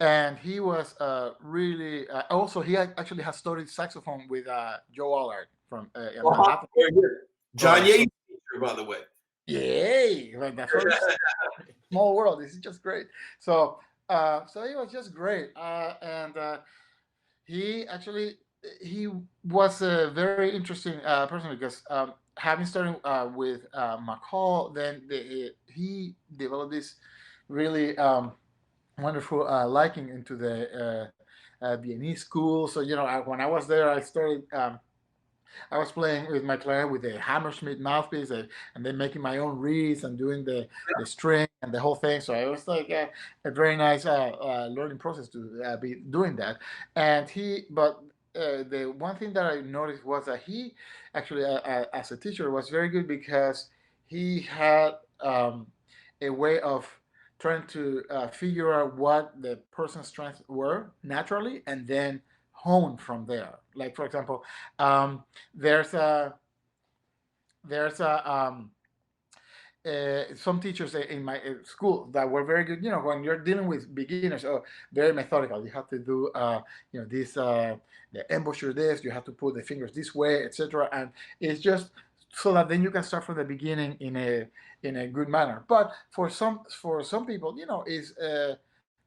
And he was really also actually has studied saxophone with Joe Allard from Manhattan. Very good. John Correct. So Yates, teacher, by the way. yay, like that's what small world. This is just great. So so he was just great, and he actually he was a very interesting person because having started with McCall, then he developed this really wonderful liking into the Viennese school. So when I was there, I started. I was playing with my clarinet with a Hammersmith mouthpiece, and then making my own reeds and doing the string and the whole thing. So it was like a very nice learning process to be doing that. But the one thing that I noticed was that he actually, as a teacher, was very good because he had a way of trying to figure out what the person's strengths were naturally, and then hone from there. Like for example, um, there's a there's a some teachers in my school that were very good. When you're dealing with beginners, very methodical. You have to do, this, the embouchure this. You have to put the fingers this way, etc. And it's just so that then you can start from the beginning in a good manner. But for some people, is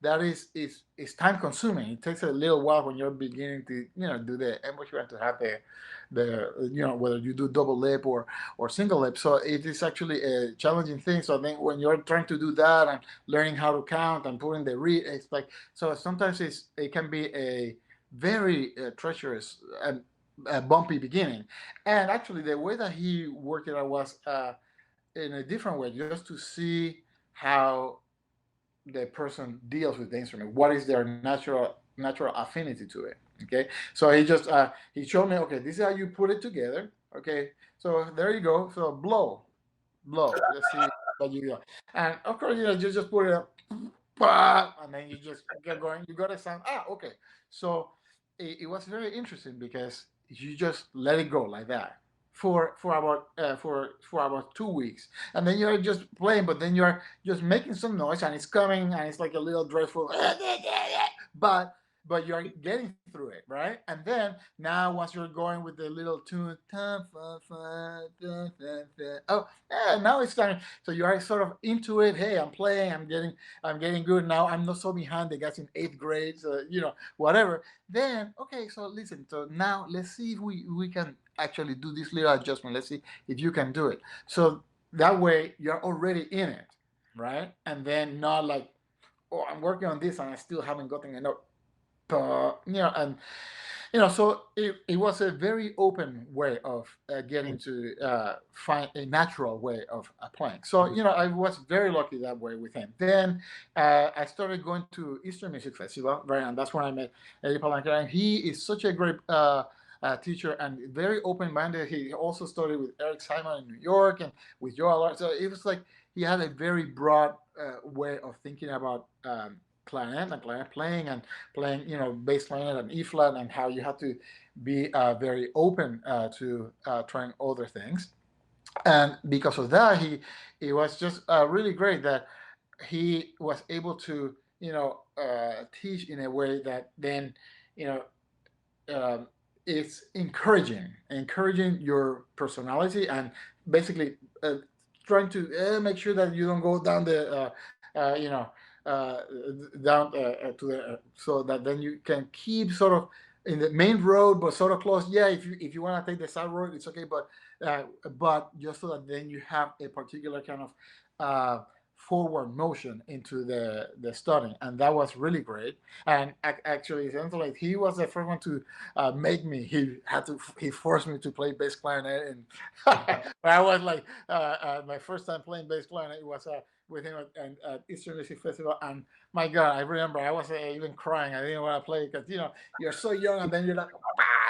that is time consuming. It takes a little while when you're beginning to do the embouchure and to have the whether you do double lip or single lip. So it is actually a challenging thing. So I think when you're trying to do that and learning how to count and putting the read, it's like, so sometimes it can be a very treacherous and bumpy beginning. And actually, the way that he worked it out was in a different way, just to see how the person deals with the instrument. What is their natural affinity to it? Okay, so he showed me. Okay, this is how you put it together. Okay, so there you go. So blow. Let's see what you got. And of course, you just put it up, and then you just get going. You got a sound. Okay. So it was very interesting because you just let it go like that for about 2 weeks, and then you're just playing, but then you're just making some noise, and it's coming, and it's like a little dreadful, but you're getting through it, right? And then now once you're going with the little tune, now it's starting. So you are sort of into it. Hey, I'm playing. I'm getting good now. I'm not so behind the guys in eighth grade. So whatever. Then okay, so listen. So now let's see if we can actually do this little adjustment. Let's see if you can do it. So that way you're already in it, right? And then not like, oh, I'm working on this and I still haven't gotten enough. And so it was a very open way of getting to find a natural way of playing. So I was very lucky that way with him. Then I started going to Eastern Music Festival, right, and that's when I met Eddie Palanca. And he is such a great teacher and very open-minded. He also studied with Eric Simon in New York and with Joe Allard. So it was like he had a very broad way of thinking about clarinet and clarinet playing and playing, bass clarinet and E flat, and how you have to be very open to trying other things. And because of that, it was just really great that he was able to, teach in a way that then, you know, um, it's encouraging your personality, and basically trying to make sure that you don't go down the uh, down to the so that then you can keep sort of in the main road but sort of close. Yeah, if you want to take the side road, it's okay, uh, but just so that then you have a particular kind of uh, forward motion into the studying, and that was really great. And actually, it sounds like he was the first one to make me. He forced me to play bass clarinet, and I was like my first time playing bass clarinet was with him at Eastern Music Festival, and my God, I remember I was even crying. I didn't want to play because you're so young, and then you're like,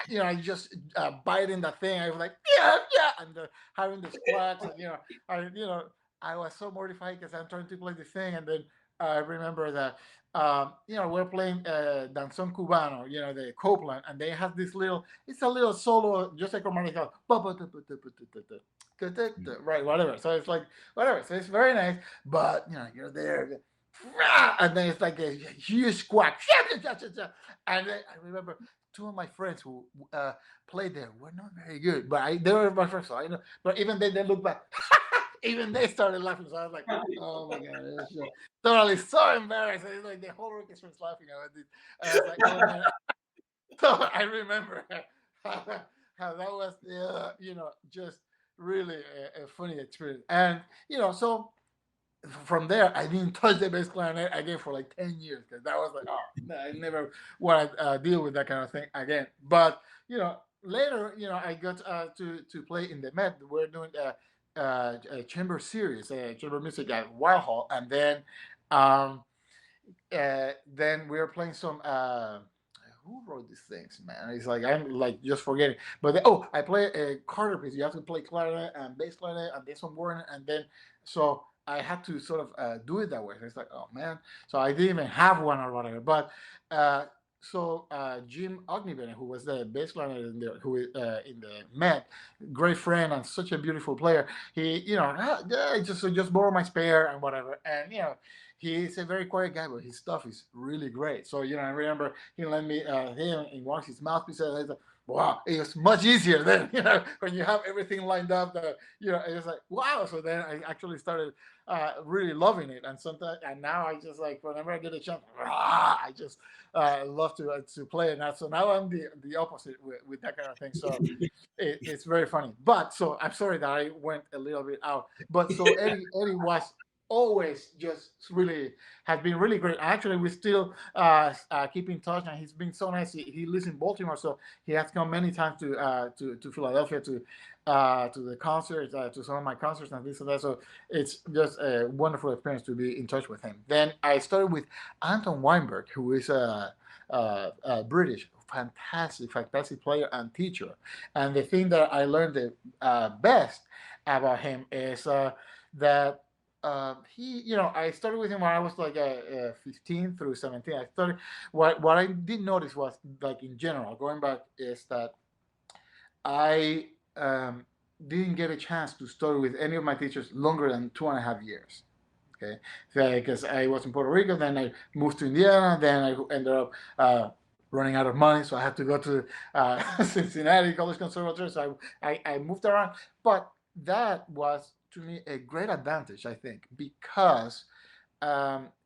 you just biting that thing. I was like, yeah, yeah, and having the squats, and I was so mortified because I'm trying to play the thing, and then I remember that we're playing Danzón Cubano, the Copeland, and they have this it's a little solo, just like Romanico, right, whatever. So it's like whatever. So it's very nice, but you're there, and then it's like a huge squawk, and then I remember two of my friends who played there were not very good, but they were my friends, so I know. But even they look back. Even they started laughing, so I was like, "Oh my god, it's just totally so embarrassing." It's like the whole orchestra is laughing about this. And I was like, "Oh man!" So I remember how that was, just really a funny experience. And so from there, I didn't touch the bass clarinet again for like 10 years because that was like, oh, no, I never want to deal with that kind of thing again. But later, I got to play in the Met. We're doing a chamber series, chamber music at Whitehall, and then we were playing some. Who wrote these things, man? It's like I'm like just forgetting. But I play a Carter piece. You have to play clarinet and bass clarinet and bass on board, and then so I had to sort of do it that way. So it's like, oh man. So I didn't even have one or whatever. But Jim Ogniven, who was the bass clarinet in the Met, great friend and such a beautiful player. He, just borrow my spare and whatever, and he's a very quiet guy, but his stuff is really great. So I remember he lent me him in one of his mouthpieces. I was like, wow, it was much easier then. When you have everything lined up. That it was like wow. So then I actually started really loving it, and now I just like whenever I get a chance, I just love to play it. Now, so now I'm the opposite with that kind of thing. So it's very funny. But so I'm sorry that I went a little bit out. But so Eddie was always just really has been really great. Actually, we still keep in touch, and he's been so nice. He lives in Baltimore, so he has come many times to Philadelphia to the concerts, to some of my concerts and this and that. So it's just a wonderful experience to be in touch with him. Then I started with Anton Weinberg, who is a British fantastic player and teacher. And the thing that I learned the best about him is that I started with him when I was like 15 through 17. I started. What I did notice was, like in general, going back, is that I didn't get a chance to study with any of my teachers longer than 2.5 years. Okay, because I was in Puerto Rico, then I moved to Indiana, then I ended up running out of money, so I had to go to Cincinnati College Conservatory. So I moved around, but that was to me a great advantage, I think, because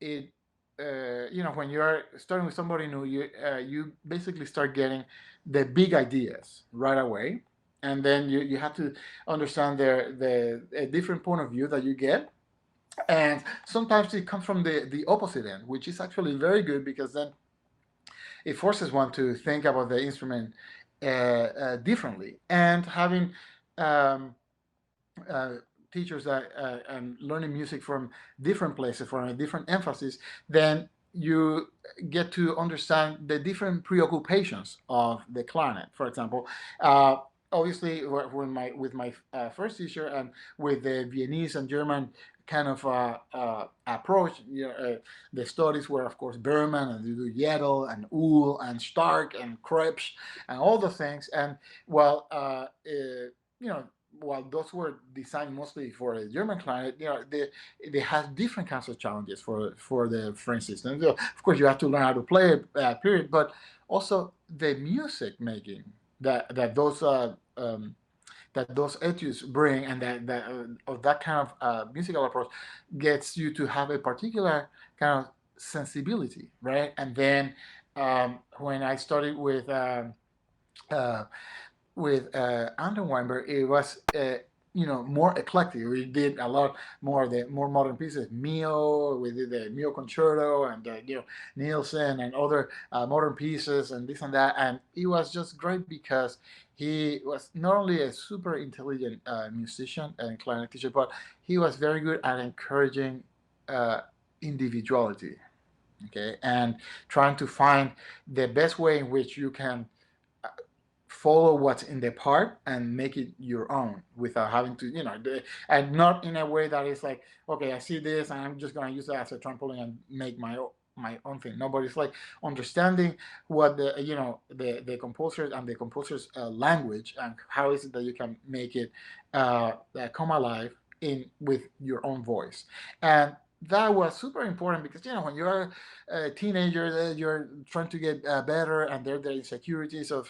it when you're starting with somebody new, you basically start getting the big ideas right away, and then you have to understand a different point of view that you get, and sometimes it comes from the opposite end, which is actually very good because then it forces one to think about the instrument differently, and having um, uh, teachers that and learning music from different places, from a different emphasis, then you get to understand the different preoccupations of the clarinet. For example, obviously, with my first teacher and with the Viennese and German kind of approach, the studies were, of course, Berman and you do Yedel and Uhl and Stark and Krebs and all the things. And well, while those were designed mostly for a German client, they have different kinds of challenges for the French system. So, of course, you have to learn how to play it, period. But also the music making that those etudes bring, and that of that kind of musical approach gets you to have a particular kind of sensibility, right? And then when I started uh, with Anton Weinberg, it was more eclectic. We did a lot more of the more modern pieces. Mio, we did the Mio Concerto, and Nielsen and other modern pieces and this and that. And it was just great because he was not only a super intelligent musician and clarinet teacher, but he was very good at encouraging uh, individuality. Okay, and trying to find the best way in which you can follow what's in the part and make it your own without having to, and not in a way that is like, okay, I see this and I'm just going to use it as a trampoline and make my own thing. Nobody's like understanding what the composers and the composers language, and how is it that you can make it come alive in with your own voice. And that was super important because when you're a teenager, you're trying to get better, and there are the insecurities of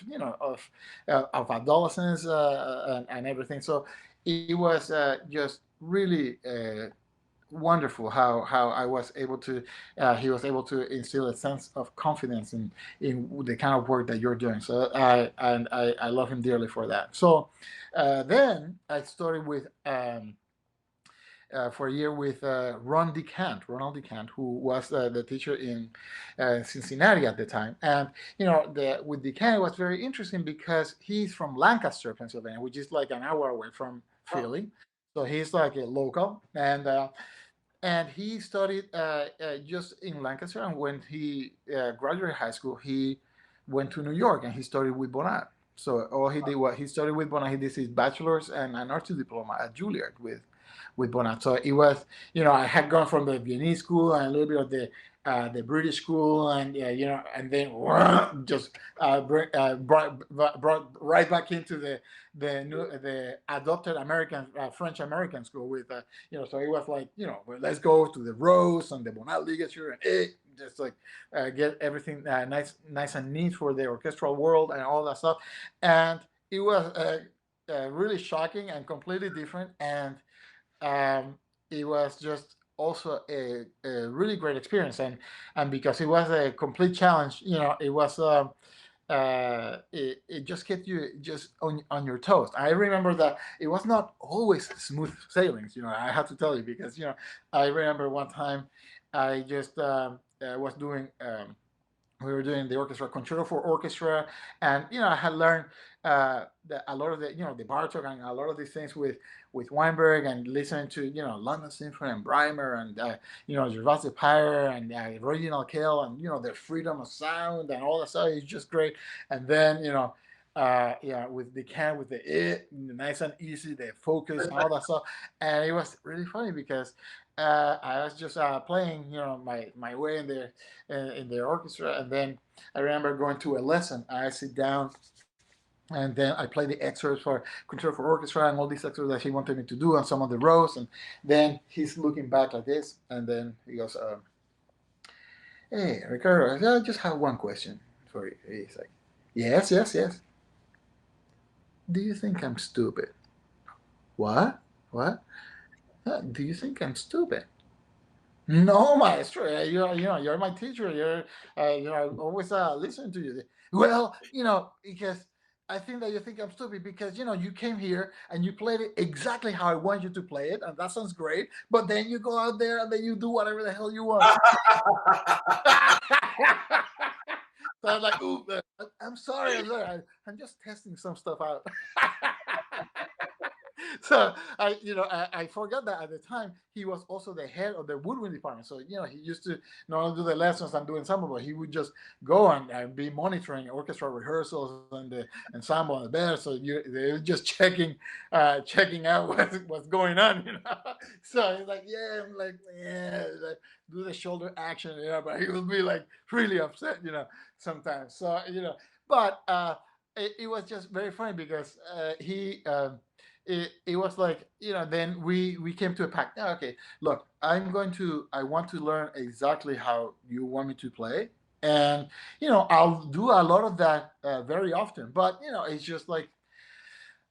of adolescence and everything. So it was just really wonderful how I was able to he was able to instill a sense of confidence in the kind of work that you're doing. So I love him dearly for that. So then I started with. For a year with Ronald DeCant, who was the teacher in Cincinnati at the time. And with DeCant, it was very interesting because he's from Lancaster, Pennsylvania, which is like an hour away from Philly. So he's like a local, and he studied just in Lancaster. And when he graduated high school, he went to New York and he studied with Bonat. So all he did was he studied with Bonat. He did his bachelor's and an arts diploma at Juilliard with Bonat. So it was, I had gone from the Viennese school and a little bit of the British school, and and then just brought right back into the adopted American French American school with So it was like well, let's go to the Rose and the Bonat ligature and just like get everything nice and neat for the orchestral world and all that stuff, and it was really shocking and completely different. And um, it was just also a really great experience, and because it was a complete challenge, it was it just kept you just on your toes. I remember that it was not always smooth sailings. I have to tell you, because I remember one time I just was doing we were doing the orchestra concerto for orchestra, and I had learned a lot of the Bartok and a lot of these things with Weinberg, and listening to London Symphony and Breimer and Gervais Pyre and Reginald Kell, and the freedom of sound and all that stuff is just great. And then with the can with the nice and easy, the focus and all that stuff, and it was really funny because I was just playing, my way in the orchestra, and then I remember going to a lesson. I sit down, and then I play the excerpts for Concerto for Orchestra and all these excerpts that he wanted me to do on some of the rows, and then he's looking back like this, and then he goes, "Hey, Ricardo, I just have one question for you." He's like, "Yes, yes, yes. Do you think I'm stupid?" "What? What? Do you think I'm stupid?" "No, maestro. You're my teacher. I always listen to you." "Well, because I think that you think I'm stupid because you came here and you played it exactly how I want you to play it, and that sounds great. But then you go out there and then you do whatever the hell you want." So I was like, "Ooh, I'm sorry. I'm sorry. I'm just testing some stuff out." So I forgot that at the time he was also the head of the woodwind department. So he used to not only do the lessons and do ensemble, but he would just go and be monitoring orchestra rehearsals and the ensemble and the band. So they were just checking out what's going on. So he's like, "Yeah," I'm like, "Yeah," like, do the shoulder action, but he would be like really upset, sometimes. So but it was just very funny because he. It was like then we came to a pact. "Yeah, okay, look, I want to learn exactly how you want me to play, And I'll do a lot of that very often. But it's just like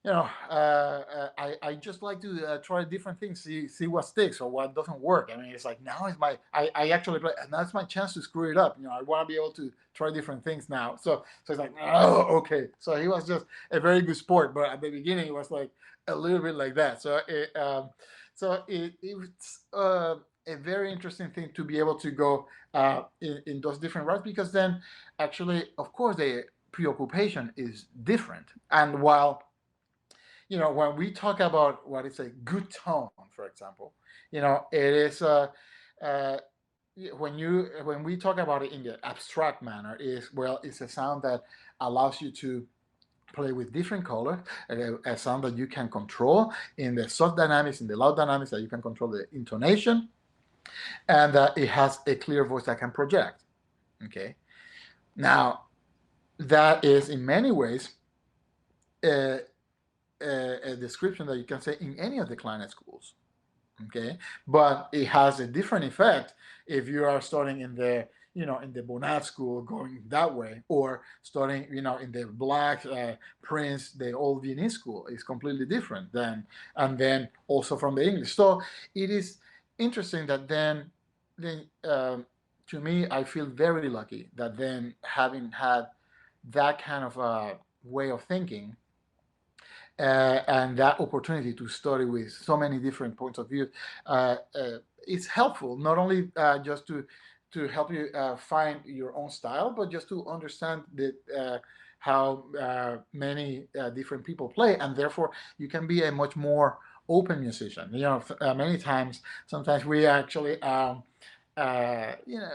I just like to try different things, see what sticks or what doesn't work. I mean, it's like now is I actually play, and that's my chance to screw it up. I want to be able to try different things now. So it's like, oh, okay. So he was just a very good sport, but at the beginning it was like a little bit like that. So it was a very interesting thing to be able to go in those different routes, because then actually, of course, the preoccupation is different. And while when we talk about what is a good tone, for example, it is uh, when we talk about it in the abstract manner, is well, it's a sound that allows you to play with different colors, a sound that you can control in the soft dynamics, in the loud dynamics, that you can control the intonation, and that it has a clear voice that can project. Okay, now that is in many ways uh, a description that you can say in any of the clarinet schools. Okay, but it has a different effect if you are starting in the in the Bonat school, going that way, or starting in the Black Prince, the old Viennese school. Is completely different than, and then also from the English. So it is interesting that then to me, I feel very lucky that then, having had that kind of way of thinking, and that opportunity to study with so many different points of view, it's helpful, not only just to help you find your own style, but just to understand how many different people play, and therefore you can be a much more open musician. Many times, sometimes we actually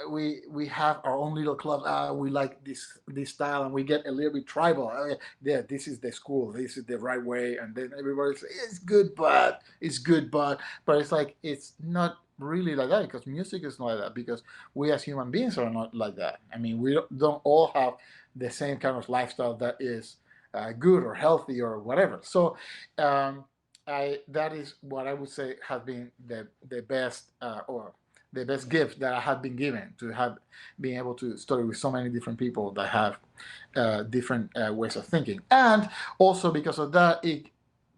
we have our own little club. We like this style, and we get a little bit tribal. Yeah, this is the school. This is the right way, and then everybody says it's good, but it's like it's not really like that, because music is not like that, because we as human beings are not like that. I mean, we don't all have the same kind of lifestyle that is good or healthy or whatever. So. That is what I would say has been the best or the best gift that I have been given, to have been able to study with so many different people that have different ways of thinking, and also because of that, it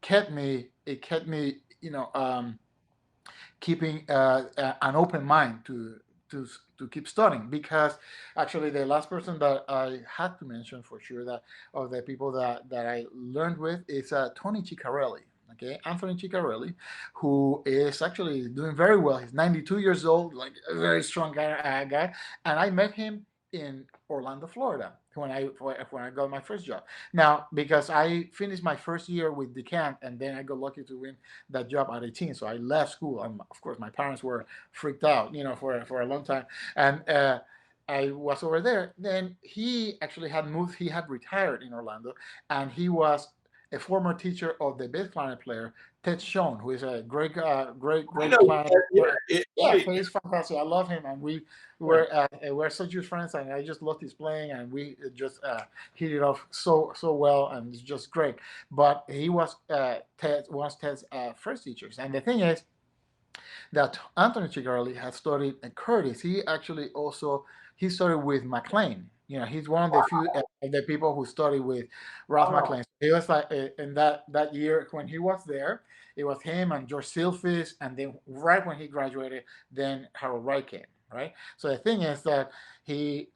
kept me keeping an open mind to keep studying, because actually the last person that I had to mention for sure, that of the people that I learned with, is Tony Ciccarelli. Okay, Anthony Ciccarelli, who is actually doing very well. He's 92 years old, like a very strong guy. And I met him in Orlando, Florida, when I got my first job. Now, because I finished my first year with Decant, and then I got lucky to win that job at 18, so I left school, and of course my parents were freaked out, for a long time, and. I was over there. Then he actually had moved. He had retired in Orlando, and he was a former teacher of the bass clarinet player Ted Schoen, who is a I great know. clarinet Yeah, player. Yeah, right. so he's fantastic. I love him, and we Sure. were such good friends, and I just loved his playing, and we just hit it off so well, and it's just great. But he was Ted's first teachers, and the thing is that Anthony Ciccarelli had studied at Curtis. He actually also he studied with McLean. He's one of the few of the people who studied with Ralph Wow. McLean. He was like in that year when he was there. It was him and George Silfish, and then right when he graduated, then Harold Wright came. Right. So the thing is that he.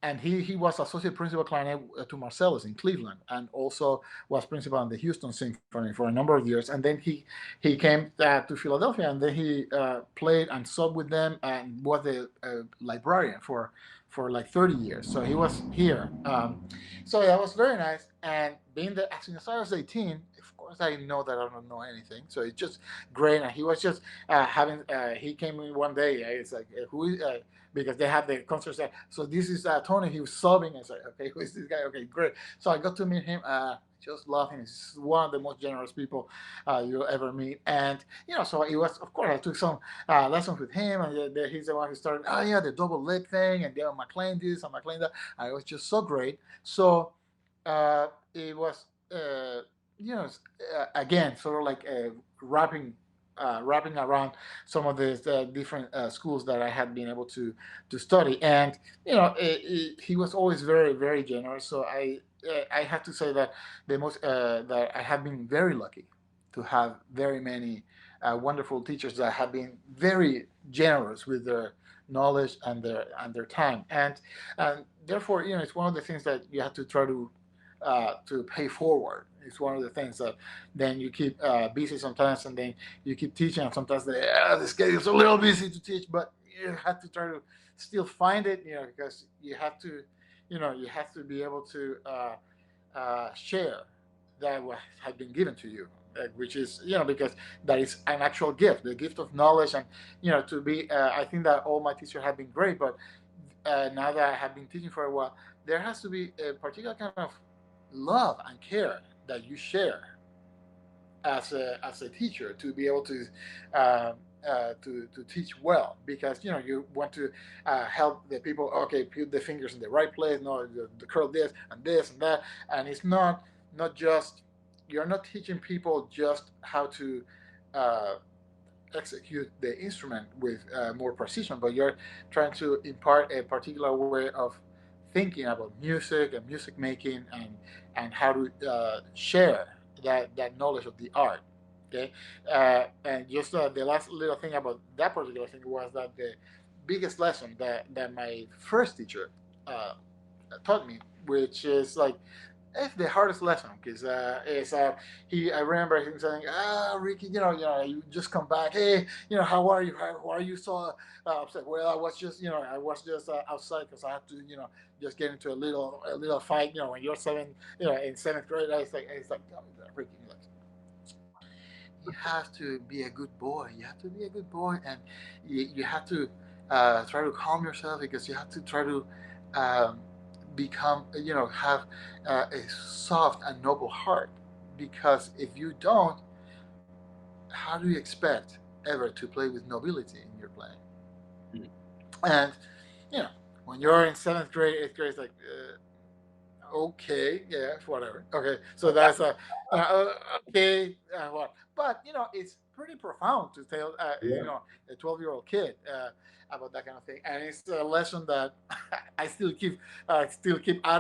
And he was associate principal clarinet to Marcellus in Cleveland, and also was principal in the Houston Symphony for a number of years. And then he came to Philadelphia, and then he played and subbed with them, and was the librarian for like 30 years. So he was here. So that was very nice. And being that as soon as I was 18, of course I know that I don't know anything. So it's just great. And he was just having. He came in one day. It's like who is. Because they have the concert set. So this is Tony. He was sobbing. I said, okay, who is this guy? Okay, great. So I got to meet him. Just love him. He's one of the most generous people you'll ever meet. And so it was. Of course, I took some lessons with him, and he's the one who started. Oh yeah, the double lick thing, and then McLean this and McLean that. It was just so great. So it was, again, sort of like wrapping wrapping around some of the different schools that I had been able to study. And he was always very, very generous. So I have to say that that I have been very lucky to have very many wonderful teachers that have been very generous with their knowledge and their time. And therefore, it's one of the things that you have to try to pay forward. It's one of the things that then you keep busy sometimes, and then you keep teaching. And sometimes the schedule's a little busy to teach, but you have to try to still find it, because you have to be able to share that what has been given to you, which is because that is an actual gift, the gift of knowledge. And to be I think that all my teachers have been great, but now that I have been teaching for a while, there has to be a particular kind of love and care that you share as a teacher, to be able to teach well, because you want to help the people. Okay, put the fingers in the right place. No, the curl this and that. And it's not just, you're not teaching people just how to uh, execute the instrument with more precision, but you're trying to impart a particular way of thinking about music and music making, and how to share that knowledge of the art. Okay, and just the last little thing about that particular thing was that the biggest lesson that my first teacher uh, taught me, which is like, it's the hardest lesson, because I remember him saying, Ricky, you just come back. Hey, how are you? How are you so upset? Well, I was just outside because I had to, just get into a little fight. When you're in seventh grade, it's like, oh, Ricky, you have to be a good boy. You have to be a good boy, and you have to try to calm yourself, because you have to try to um, become, have a soft and noble heart. Because if you don't, how do you expect ever to play with nobility in your playing? And you know, when you're in seventh grade, eighth grade, it's like, okay, yeah, whatever. Okay, so that's okay, what? But it's pretty profound to tell Yeah. a 12-year-old kid about that kind of thing, and it's a lesson that I still keep at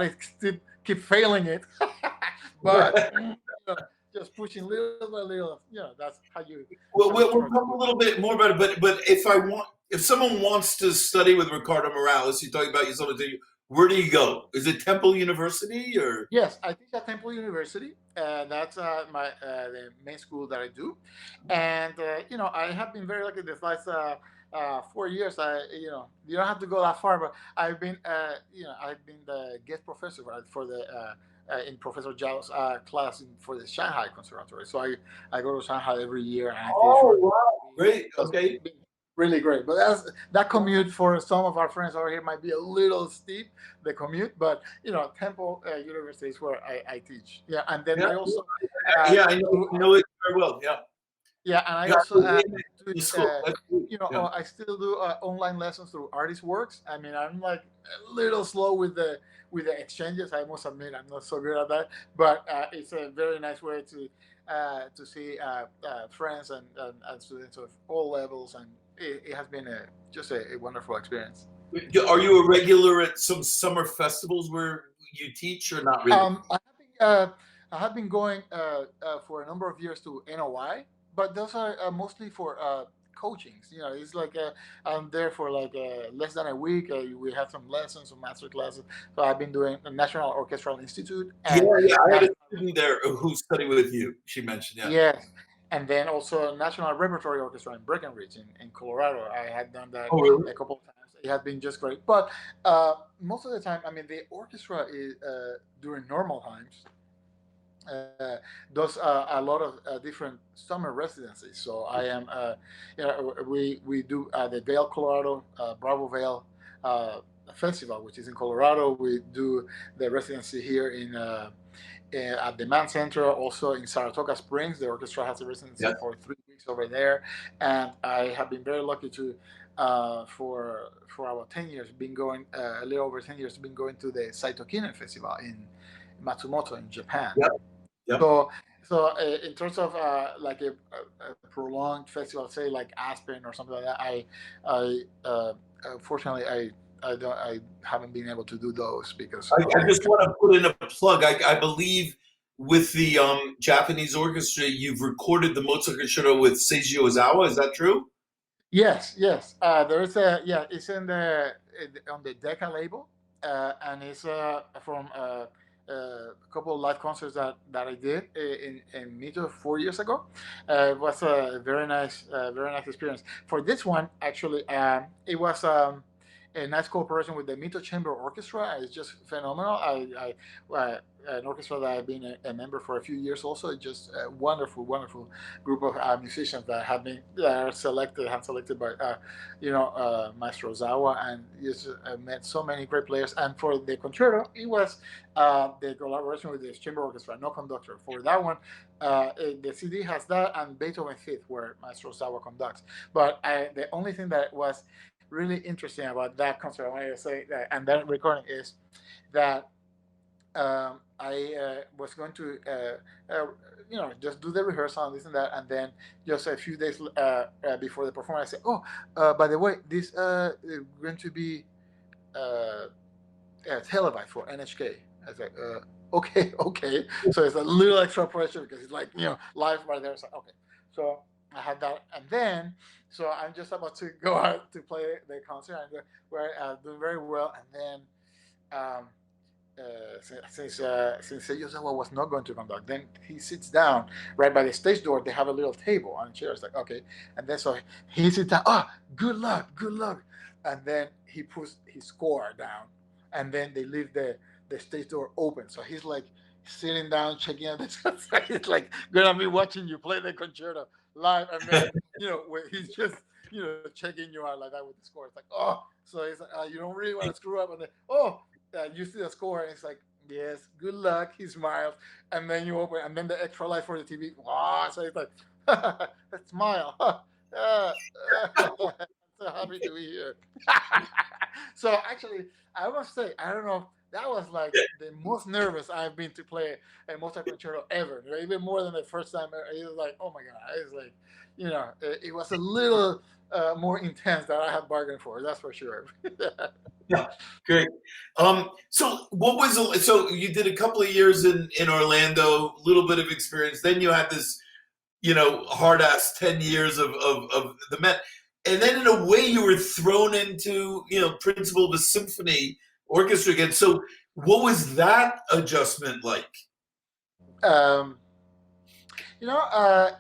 it, still keep failing it, but just pushing little by little. That's how you Well, how you try we'll to talk do a it. little bit more about it, but if someone wants to study with Ricardo Morales, you talking about yourself, where do you go? Is it Temple University or? Yes, I teach at Temple University. That's my the main school that I do, and I have been very lucky this last 4 years. You don't have to go that far, but I've been the guest professor for the in Professor Zhao's class for the Shanghai Conservatory. So I go to Shanghai every year, and I teach Oh for wow, great. just Okay. been really great. But that commute for some of our friends over here might be a little steep, the commute. But Temple University is where I teach. Yeah, and then Yeah, I also yeah, do. I know it very well. Yeah, Yeah, and I yeah, I also was in do. the school. That's great. Yeah. I still do online lessons through Artist Works. I mean, I'm like a little slow with the exchanges. I must admit, I'm not so good at that. But it's a very nice way to see friends and students of all levels, and it has been just a wonderful experience. Are you a regular at some summer festivals where you teach, or not really? I have been going for a number of years to NOI, but those are mostly for coachings. It's like I'm there for like less than a week. We have some lessons, some master classes. So I've been doing a National Orchestral Institute Yeah, and yeah. I had a National, student there who studied with you. She mentioned, yeah. yes, and then also National Repertory Orchestra in Breckenridge in Colorado. I had done that Oh, really? a couple of times. It has been just great. But most of the time, I mean, the orchestra is during normal times uh, does a lot of different summer residencies. So I am, we do the Vail, Colorado, Bravo Vail Festival, which is in Colorado. We do the residency here at the Man Center, also in Saratoga Springs. The orchestra has a residency Yeah. for 3 weeks over there, and I have been very lucky to, for about 10 years, been going a little over 10 years, been going to the Saito Kinen Festival in Matsumoto in Japan. Yeah. Yep. So, in terms of like a prolonged festival, say like Aspen or something like that, I unfortunately I haven't been able to do those because I just want to put in a plug. I believe with the Japanese orchestra, you've recorded the Mozart concerto with Seiji Ozawa. Is that true? yes, yes. There's a yeah. It's on the Decca label, and it's from a couple of live concerts that I did in Mito 4 years ago. It was a very nice experience. For this one, actually, it was a nice cooperation with the Mito Chamber Orchestra. It's just phenomenal. An orchestra that I've been a member for a few years. Also, it's just a wonderful, wonderful group of musicians that are selected by Maestro Ozawa, and just met so many great players. And for the concerto, it was the collaboration with the chamber orchestra, no conductor. For that one, the CD has that and Beethoven Fifth, where Maestro Ozawa conducts. But the only thing that was really interesting about that concert, I wanted to say that, and that recording is that I was going to, just do the rehearsal and this and that, and then just a few days before the performance, I said, "Oh, by the way, this is going to be televised for NHK." I was like, "Okay, okay." So it's a little extra pressure because it's like live right there. So okay, so I had that, and then so I'm just about to go out to play the concert, and we're doing very well, and then. Since Yozawa was not going to conduct, then he sits down right by the stage door. They have a little table and chairs, like okay, and then so he sits down. Oh, good luck, good luck, and then he puts his score down, and then they leave the stage door open. So he's like sitting down, checking out this. He's like gonna be watching you play the concerto live, and then he's just checking you out like that with the score. It's like so it's like, you don't really want to screw up, and then you see the score, and it's like, yes, good luck. He smiles, and then you open, and then the extra light for the TV. Wow! So it's like, smile. I'm so happy to be here. So actually, I must say, I don't know. That was like the most nervous I've been to play a Mozart concerto ever. Even more than the first time. It was like, oh my god! It's like, it was a little more intense than I had bargained for. That's for sure. Yeah, great. So what was so you did a couple of years in Orlando, a little bit of experience. Then you had this, hard ass 10 years of the Met, and then in a way you were thrown into, principal of a symphony orchestra again. So what was that adjustment like? Um, I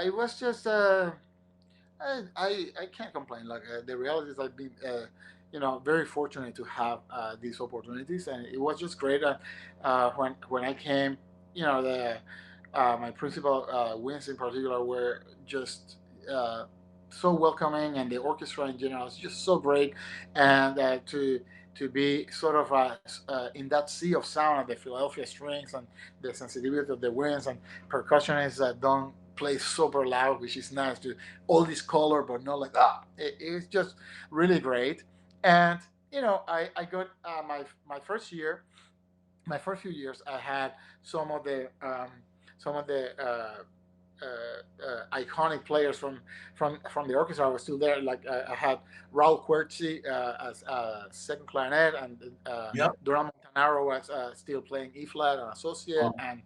was just I can't complain. Like the reality is, I've been very fortunate to have these opportunities, and it was just great. When I came, the my principal wings in particular were just so welcoming, and the orchestra in general is just so great, and to be sort of in that sea of sound of the Philadelphia strings and the sensitivity of the winds and percussionists that don't play super loud, which is nice, to all this color, but not like it's just really great. And I got my first year, my first few years, I had some of the iconic players from the orchestra. I was still there. Like I had Raul Querci as second clarinet, and Yep. Duran Montanaro was still playing E flat and associate, and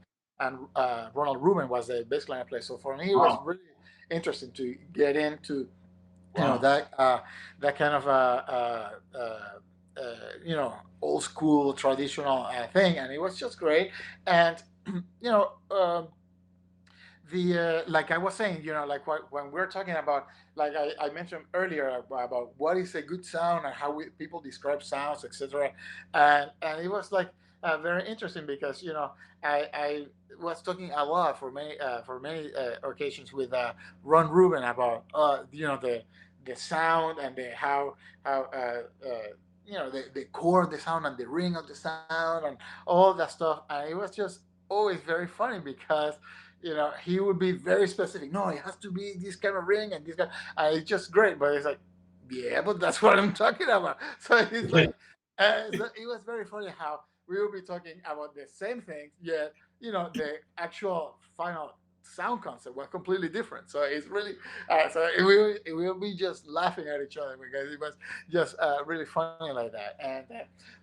Ronald Rubin was the bass clarinet player. So for me, it was really interesting to get into that kind of old school traditional thing, and it was just great. And you know. The like I was saying, like when we're talking about, like I mentioned earlier about what is a good sound and how people describe sounds, etc. And it was like very interesting because I was talking a lot for many occasions with Ron Rubin about the sound and the how the core of the sound and the ring of the sound and all that stuff, and it was just always very funny because he would be very specific. No, it has to be this kind of ring and this kind. It's just great, but it's like, yeah, but that's what I'm talking about. So it's like, it was very funny how we will be talking about the same things, yet the actual final sound concept was completely different. So it's really so it will be just laughing at each other because it was just really funny like that. And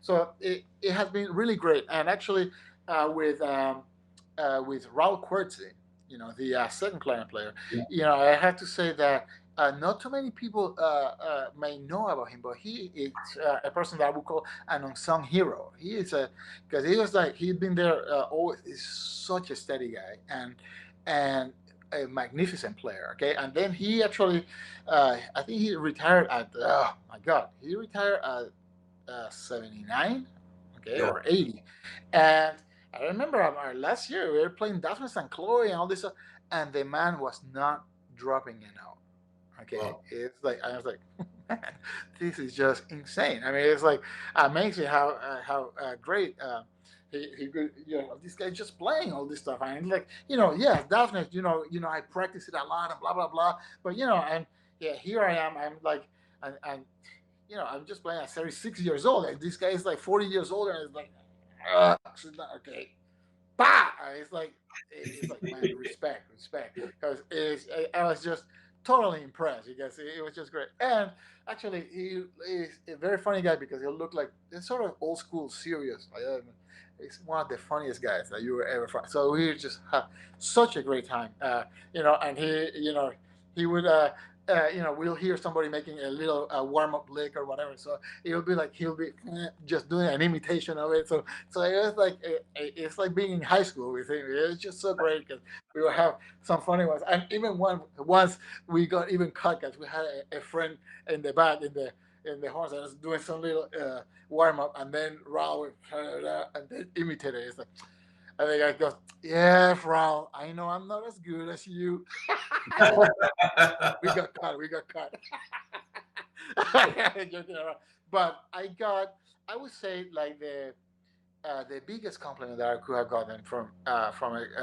so it has been really great. And actually, with Raul Quartzi, the second clarinet player, I have to say that not too many people may know about him, but he is a person that I would call an unsung hero. He is because he was like he'd been there always. He's such a steady guy and a magnificent player. Okay, and then he actually, I think he retired at oh my god, he retired at 79, okay, Yeah. or 80, and I remember last year we were playing Dasman St. Chloe and all this stuff, and the man was not dropping a note. Okay, Wow. it's like I was like, man, this is just insane. I mean, it's like amazing how great he could, this guy's just playing all this stuff, and like yeah, Daphne, I practice it a lot and blah blah blah, but and yeah, here I am, I'm like, and I'm just playing at 36 years old, and this guy is like 40 years older, and it's like, it's not okay. Bah! It's like man, respect, because I was just totally impressed because it was just great. And actually, he is a very funny guy because he'll look like it's sort of old school serious. He's one of the funniest guys that you will ever find. So we just had such a great time, and he would. We'll hear somebody making a little warm up lick or whatever. So it'll be like he'll be just doing an imitation of it. So it's like being in high school with him. It's just so great because we will have some funny ones. And even once we got even cut because we had a friend in the back in the horns that was doing some little warm up, and then Raul and then imitated it. It's like, and the guy goes, "Yeah, Raul, I know I'm not as good as you." We got cut. We got cut. Joking around. But I would say like the biggest compliment that I could have gotten from a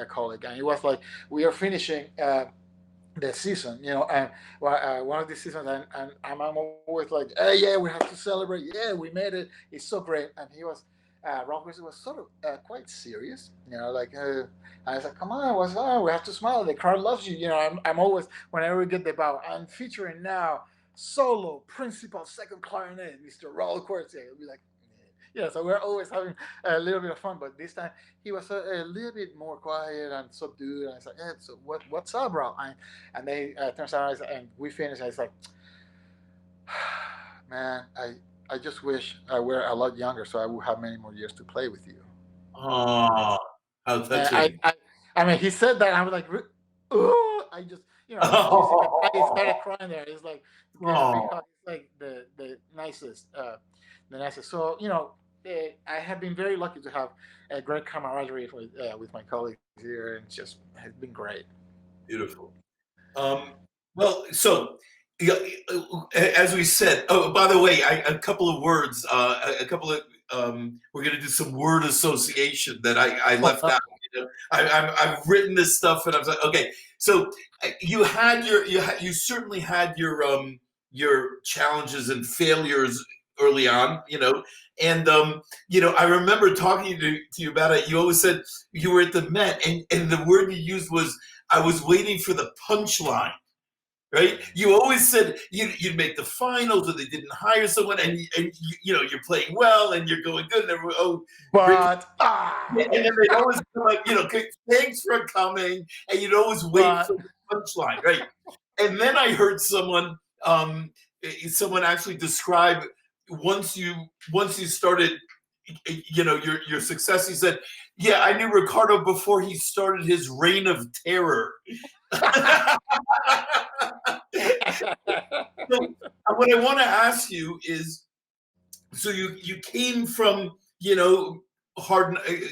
colleague, and it was like we are finishing the season, and one of the seasons, and I'm always like, hey, yeah, we have to celebrate. Yeah, we made it. It's so great. And he was. Rob was sort of quite serious, like I was like, come on, what's on? We have to smile. The crowd loves you. I'm always, whenever we get the bow, I'm featuring now solo principal second clarinet, Mr. Raul Quartz. He'll be like, yeah. So we're always having a little bit of fun, but this time he was a little bit more quiet and subdued. And I was like, yeah, so what's up, Raul? And they turns out and we finished. I was like, man, I just wish I were a lot younger so I would have many more years to play with you. Oh, how And touching. I mean, he said that, and I was like, oh, I just, I started crying there. It's like, because it's like the nicest, the nicest. So, I have been very lucky to have a great camaraderie with my colleagues here, and it's been great. Beautiful. Well, so yeah, as we said, oh, by the way, a couple of words, we're going to do some word association that I left out. I've written this stuff, and I was like, okay. So you certainly had your challenges and failures early on, and I remember talking to you about it. You always said you were at the Met, and the word you used was, I was waiting for the punchline. Right? You always said you'd make the finals, or they didn't hire someone, and you're playing well, and you're going good, and everyone, but and then they'd always be like, thanks for coming, and you'd always wait for the punchline, right? And then I heard someone actually describe once you started, your success. He said, "Yeah, I knew Ricardo before he started his reign of terror." So what I want to ask you is, so you came from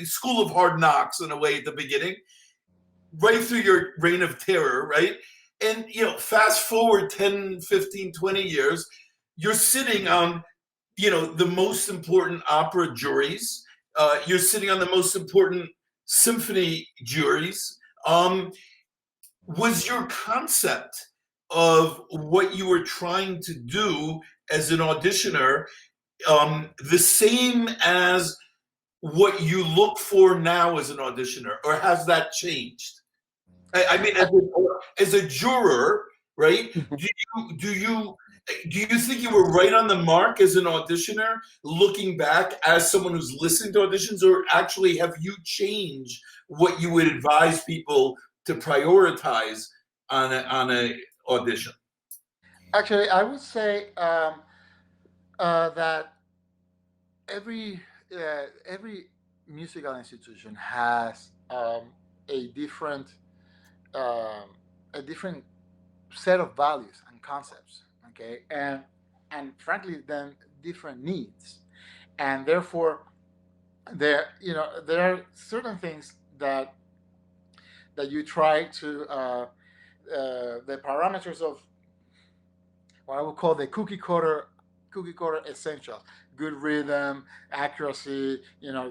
school of hard knocks in a way at the beginning, right through your reign of terror, right? And fast forward 10, 15, 20 years, you're sitting on the most important opera juries. You're sitting on the most important symphony juries. Was your concept of what you were trying to do as an auditioner the same as what you look for now as an auditioner, or has that changed? I mean, as a juror, right? Do you think you were right on the mark as an auditioner, looking back as someone who's listened to auditions, or actually have you changed what you would advise people to prioritize on a audition? Actually, I would say that every every musical institution has a different um, a different set of values and concepts. Okay, and frankly, then different needs, and therefore there are certain things that you try to the parameters of what I would call the cookie cutter essentials. Good rhythm, accuracy,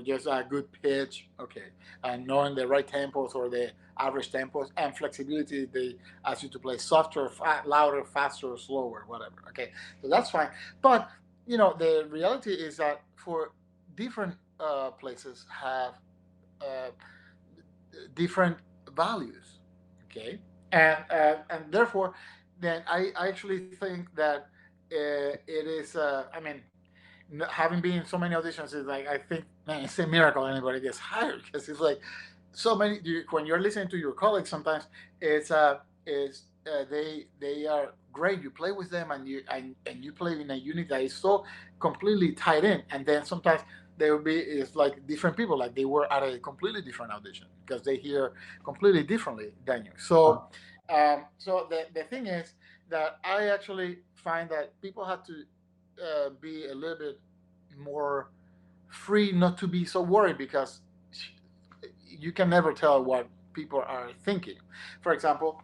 just a good pitch, okay, and knowing the right tempos or the average tempos, and flexibility. They ask you to play softer, louder, faster, or slower, whatever. Okay, so that's fine. But the reality is that for different places have uh, different values, okay, and therefore, then I actually think that it is. I mean, having been in so many auditions is like, I think, man, it's a miracle anybody gets hired, because it's like so many. When you're listening to your colleagues, sometimes they are great. You play with them, and you play in a unit that is so completely tied in, and then sometimes they will be, it's like different people, like they were at a completely different audition because they hear completely differently than you. So the thing is that I actually find that people have to be a little bit more free, not to be so worried, because you can never tell what people are thinking. For example,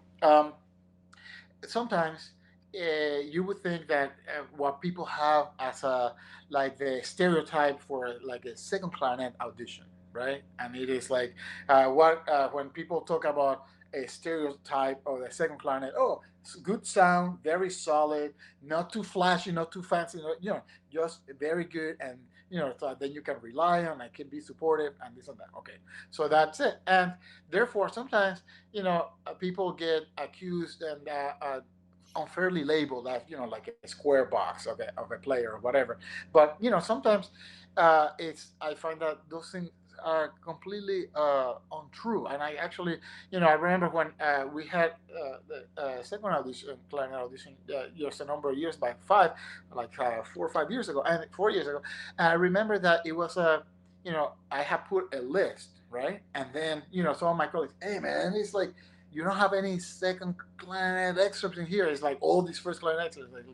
sometimes you would think that what people have as a, like, the stereotype for like a second clarinet audition, right? And it is like what when people talk about a stereotype of the second clarinet, oh, it's good sound, very solid, not too flashy, not too fancy, just very good, and so then you can rely on, it can be supportive, and this and that. Okay, so that's it. And therefore, sometimes people get accused and unfairly labeled as like a square box of a player or whatever. But sometimes I find that those things are completely untrue. And I actually, I remember when we had the second audition, clarinet audition, just a number of years back, like 4 or 5 years ago, and 4 years ago. And I remember that it was I had put a list, right? And then some of my colleagues, hey man, it's like you don't have any second clarinet excerpts in here. It's like all these first clarinets. Like,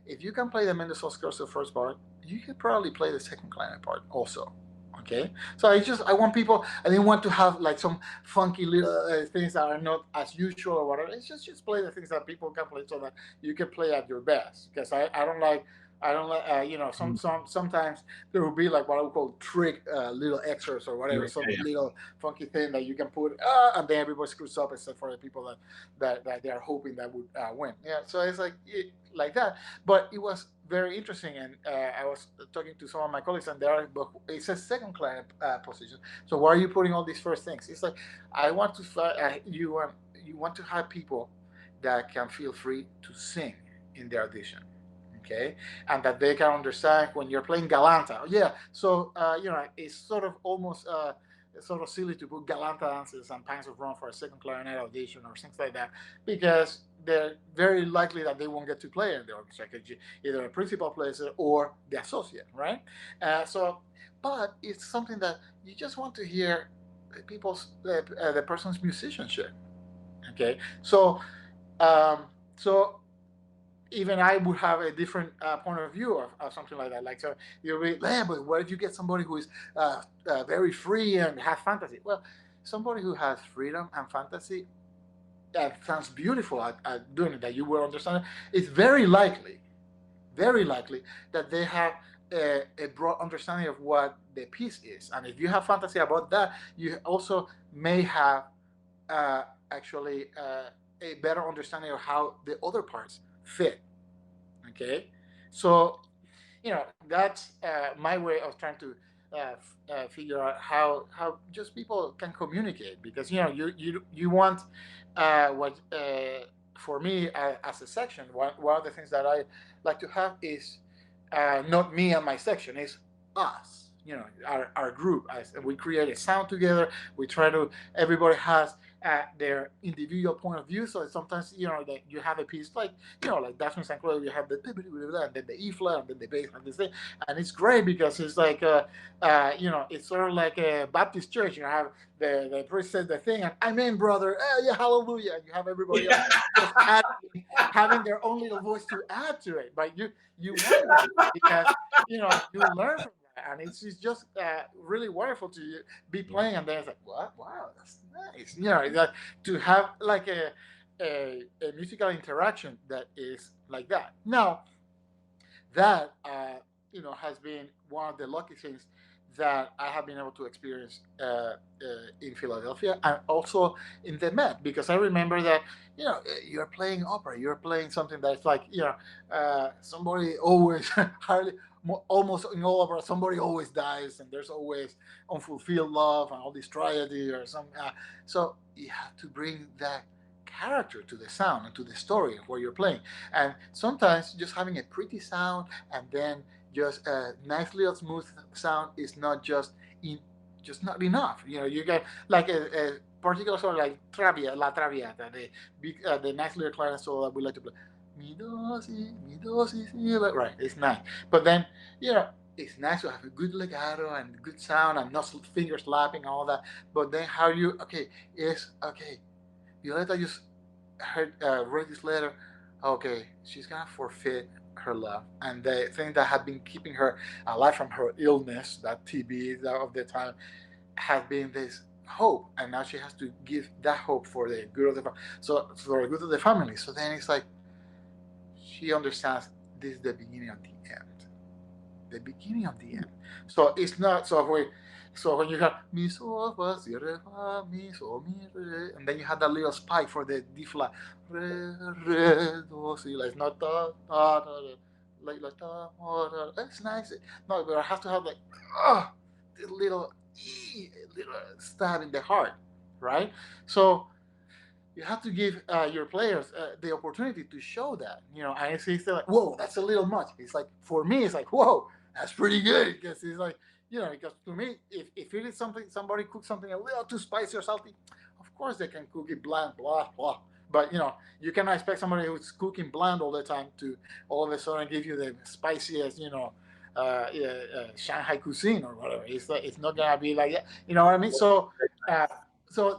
if you can play the Mendelssohn Scherzo first part, you could probably play the second clarinet part also. Okay, so I want people. I didn't want to have like some funky little things that are not as usual or whatever. It's just play the things that people can play, so that you can play at your best. Because I don't like sometimes there will be like what I would call trick little extras or whatever, some Yeah. little funky thing that you can put, and then everybody screws up except for the people that they are hoping that would win. Yeah, so it's like that. But it was very interesting, and I was talking to some of my colleagues, and but it's a second clarinet position. So why are you putting all these first things? It's like I want to you want to have people that can feel free to sing in their audition, okay, and that they can understand when you're playing Galanta. Yeah, so it's sort of almost it's sort of silly to put Galanta dances and Pines of Rome for a second clarinet audition or things like that, because they're very likely that they won't get to play in the orchestra, because either a principal plays it or the associate, right? But it's something that you just want to hear the person's musicianship. Okay, um, so even I would have a different point of view of something like that. Like, so you'll be, yeah, but what if you get somebody who is very free and has fantasy? Well, somebody who has freedom and fantasy, that sounds beautiful at doing it, that you will understand it. It's very likely that they have a broad understanding of what the piece is. And if you have fantasy about that, you also may have actually a better understanding of how the other parts fit. Okay, so that's my way of trying to figure out how just people can communicate, because you want what for me as a section, one of the things that I like to have is not me and my section, is us, our group. As we create a sound together, we try to, everybody has their individual point of view. So sometimes that you have a piece like like Daphne St. Clair, you have the and then the E flat and then the bass and this thing, and it's great because it's like it's sort of like a Baptist church. You have the priest says the thing and amen, brother, yeah, hallelujah, and you have everybody else Yeah. just having their own little voice to add to it. But you want that because you learn from that, and it's just really wonderful to be playing, and then it's like, what? Wow, that's nice. It's like to have like a musical interaction that is like that. Now, that has been one of the lucky things that I have been able to experience in Philadelphia, and also in the Met, because I remember that you're playing opera, you're playing something that's like somebody always hardly almost in all opera somebody always dies, and there's always unfulfilled love and all this tragedy or some. So you have to bring that character to the sound and to the story of where you're playing. And sometimes just having a pretty sound and then just a nice little smooth sound is not just not enough. You get like a particular sort of like La Traviata, the nice little clarinet solo that we like to play. Mi do si si, right? It's nice, but then it's nice to have a good legato and good sound and not finger slapping and all that. But then how you is Violeta just heard read this letter. Okay, she's gonna forfeit her love, and the thing that had been keeping her alive from her illness, that TB of the time, had been this hope, and now she has to give that hope for the good of so for the good of the family. So then it's like she understands this is the beginning of the end, the beginning of the end. So it's not so when you have mi so fa si re fa mi so mi re, and then you have that little spike for the D flat, re re do si, like it's not da da da, like da da. It's nice. No, but I have to have like this little little stab in the heart, right? So you have to give your players the opportunity to show that. And it's like, whoa, that's a little much. It's like, for me, it's like, whoa, that's pretty good, because it's like, because to me, if it is something, somebody cooks something a little too spicy or salty, of course they can cook it bland, blah blah. But you cannot expect somebody who's cooking bland all the time to all of a sudden give you the spiciest, Shanghai cuisine or whatever. It's not gonna be like that. You know what I mean? So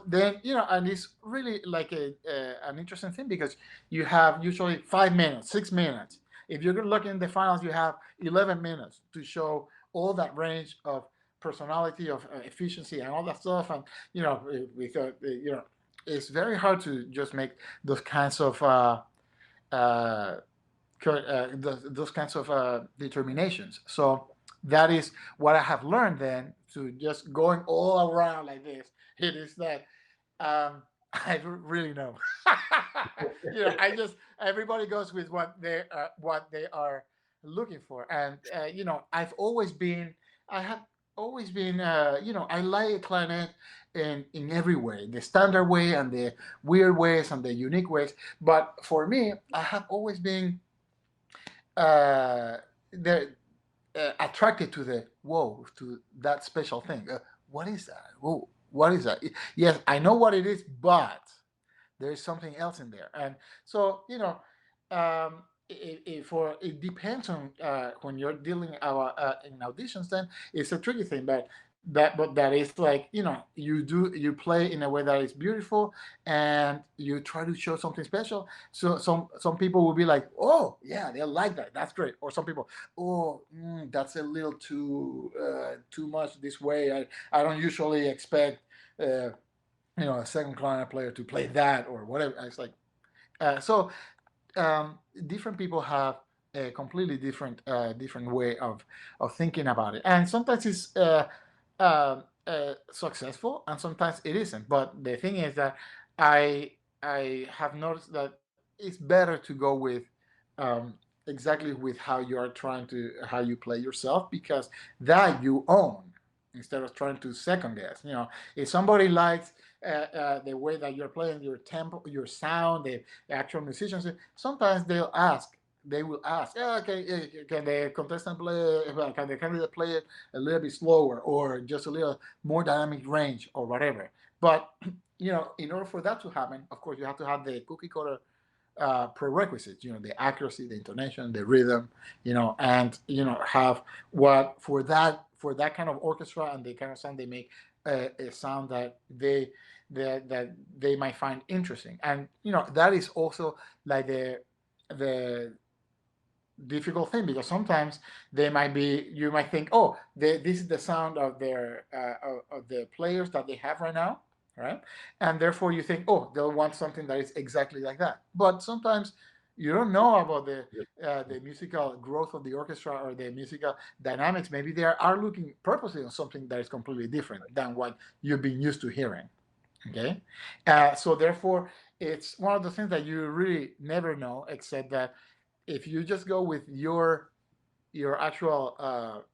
then and it's really like an interesting thing, because you have usually 5 minutes, 6 minutes. If you're looking in the finals, you have 11 minutes to show all that range of personality, of efficiency, and all that stuff. And with it's very hard to just make those kinds of uh, those kinds of determinations. So that is what I have learned then, to just going all around like this. It is that I don't really know. I just, everybody goes with what they are looking for, and I have always been, I like clarinet in every way, the standard way and the weird ways and the unique ways. But for me, I have always been uh, the attracted to the whoa, to that special thing. What is that? Whoa, what is that? Yes, I know what it is, but there is something else in there. And so it depends on when you're dealing in auditions. Then it's a tricky thing, but that is like you play in a way that is beautiful, and you try to show something special. So some people will be like, oh yeah, they'll like that, that's great. Or some people, oh, that's a little too much this way. I don't usually expect a second clarinet player to play that or whatever. It's like so different people have a completely different way of thinking about it, and sometimes it's successful, and sometimes it isn't. But the thing is that I have noticed that it's better to go with um, exactly with how you are trying to how you play yourself, because that you own. instead of trying to second guess. If somebody likes the way that you're playing, your tempo, your sound, the actual musicians, sometimes they will ask, okay, can the contestant play, can the candidate play it a little bit slower or just a little more dynamic range or whatever. But, in order for that to happen, of course, you have to have the cookie cutter prerequisites, the accuracy, the intonation, the rhythm, and, have what for that kind of orchestra and the kind of sound they make, a sound that they might find interesting. And, that is also like the difficult thing, because sometimes you might think, oh, this is the sound of of the players that they have right now, right? And therefore you think, oh, they'll want something that is exactly like that. But sometimes you don't know about the musical growth of the orchestra or the musical dynamics. Maybe they are looking purposely on something that is completely different than what you've been used to hearing. Okay, so therefore it's one of the things that you really never know, except that if you just go with your actual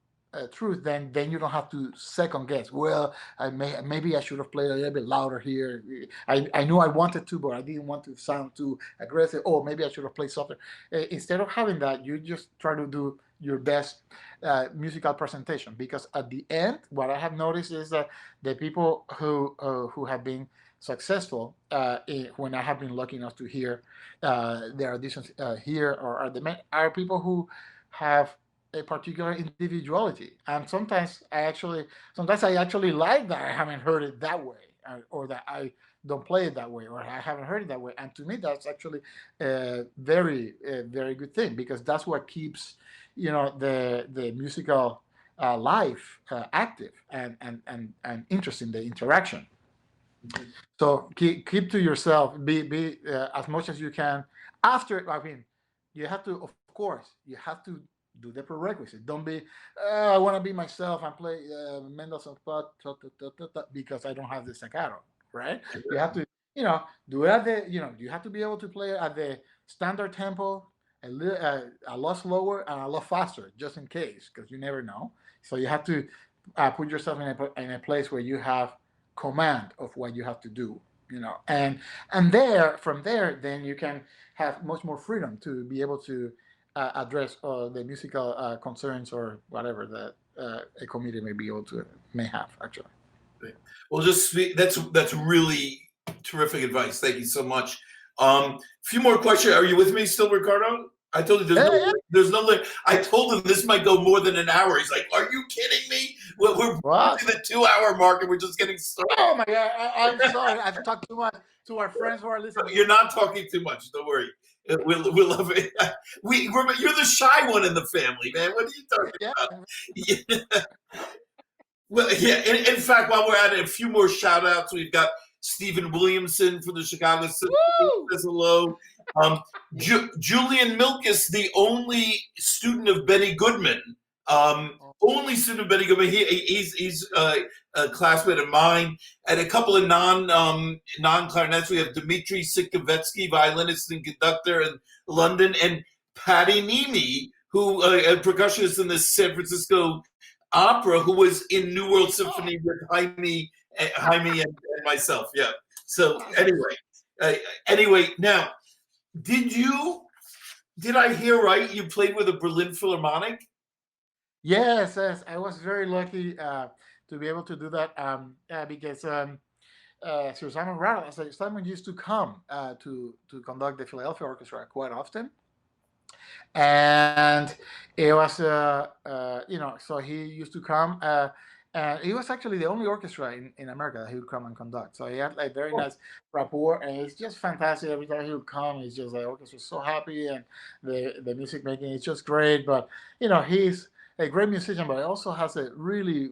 truth, then you don't have to second guess. Well, maybe I should have played a little bit louder here. I knew I wanted to, but I didn't want to sound too aggressive. Oh, maybe I should have played softer. Instead of having that, you just try to do your best musical presentation. Because at the end, what I have noticed is that the people who have been successful, when I have been lucky enough to hear their auditions here, or are people who have a particular individuality. And sometimes I actually like that I haven't heard it that way, or that I don't play it that way, or I haven't heard it that way. And to me, that's actually a very good thing, because that's what keeps the musical life active and interesting, the interaction. So keep to yourself. Be as much as you can. After, I mean, you have to, of course, you have to do the prerequisite. Don't be, I want to be myself and play Mendelssohn's part because I don't have the staccato, right? You have to, do it at you have to be able to play at the standard tempo, a lot slower and a lot faster, just in case, because you never know. So you have to put yourself in a place where you have command of what you have to do, and from there, then you can have much more freedom to be able to address the musical concerns or whatever that a committee may have actually. Well, that's really terrific advice. Thank you so much. Few more questions. Are you with me still, Ricardo? I told you there's no limit. I told him this might go more than an hour. He's like, "Are you kidding me? We're to the 2-hour mark and we're just getting started." Oh my God! I'm sorry. I've talked too much to our friends who are listening. You're not talking too much. Don't worry. We'll love it. You're the shy one in the family, man. What are you talking about? Yeah. Well, yeah. In fact, while we're at it, a few more shout outs. We've got Stephen Williamson from the Chicago Symphony says hello. Julian Milkus, the only student of Benny Goodman. Only student of Benny Goodman. He's a classmate of mine. And a couple of non clarinets. We have Dmitry Sikovetsky, violinist and conductor in London, and Patty Nimi, who a percussionist in the San Francisco Opera, who was in New World Symphony with Jaime and myself. Yeah. So anyway, now, did I hear right? You played with a Berlin Philharmonic? Yes. I was very lucky to be able to do that because Sir Simon Rattle, Simon used to come to conduct the Philadelphia Orchestra quite often. And it was, so he used to come. And it was actually the only orchestra in America that he would come and conduct. So he had like very nice rapport, and it's just fantastic. Every time he would come, it's just the orchestra's so happy, and the music making is just great. But he's a great musician, but he also has a really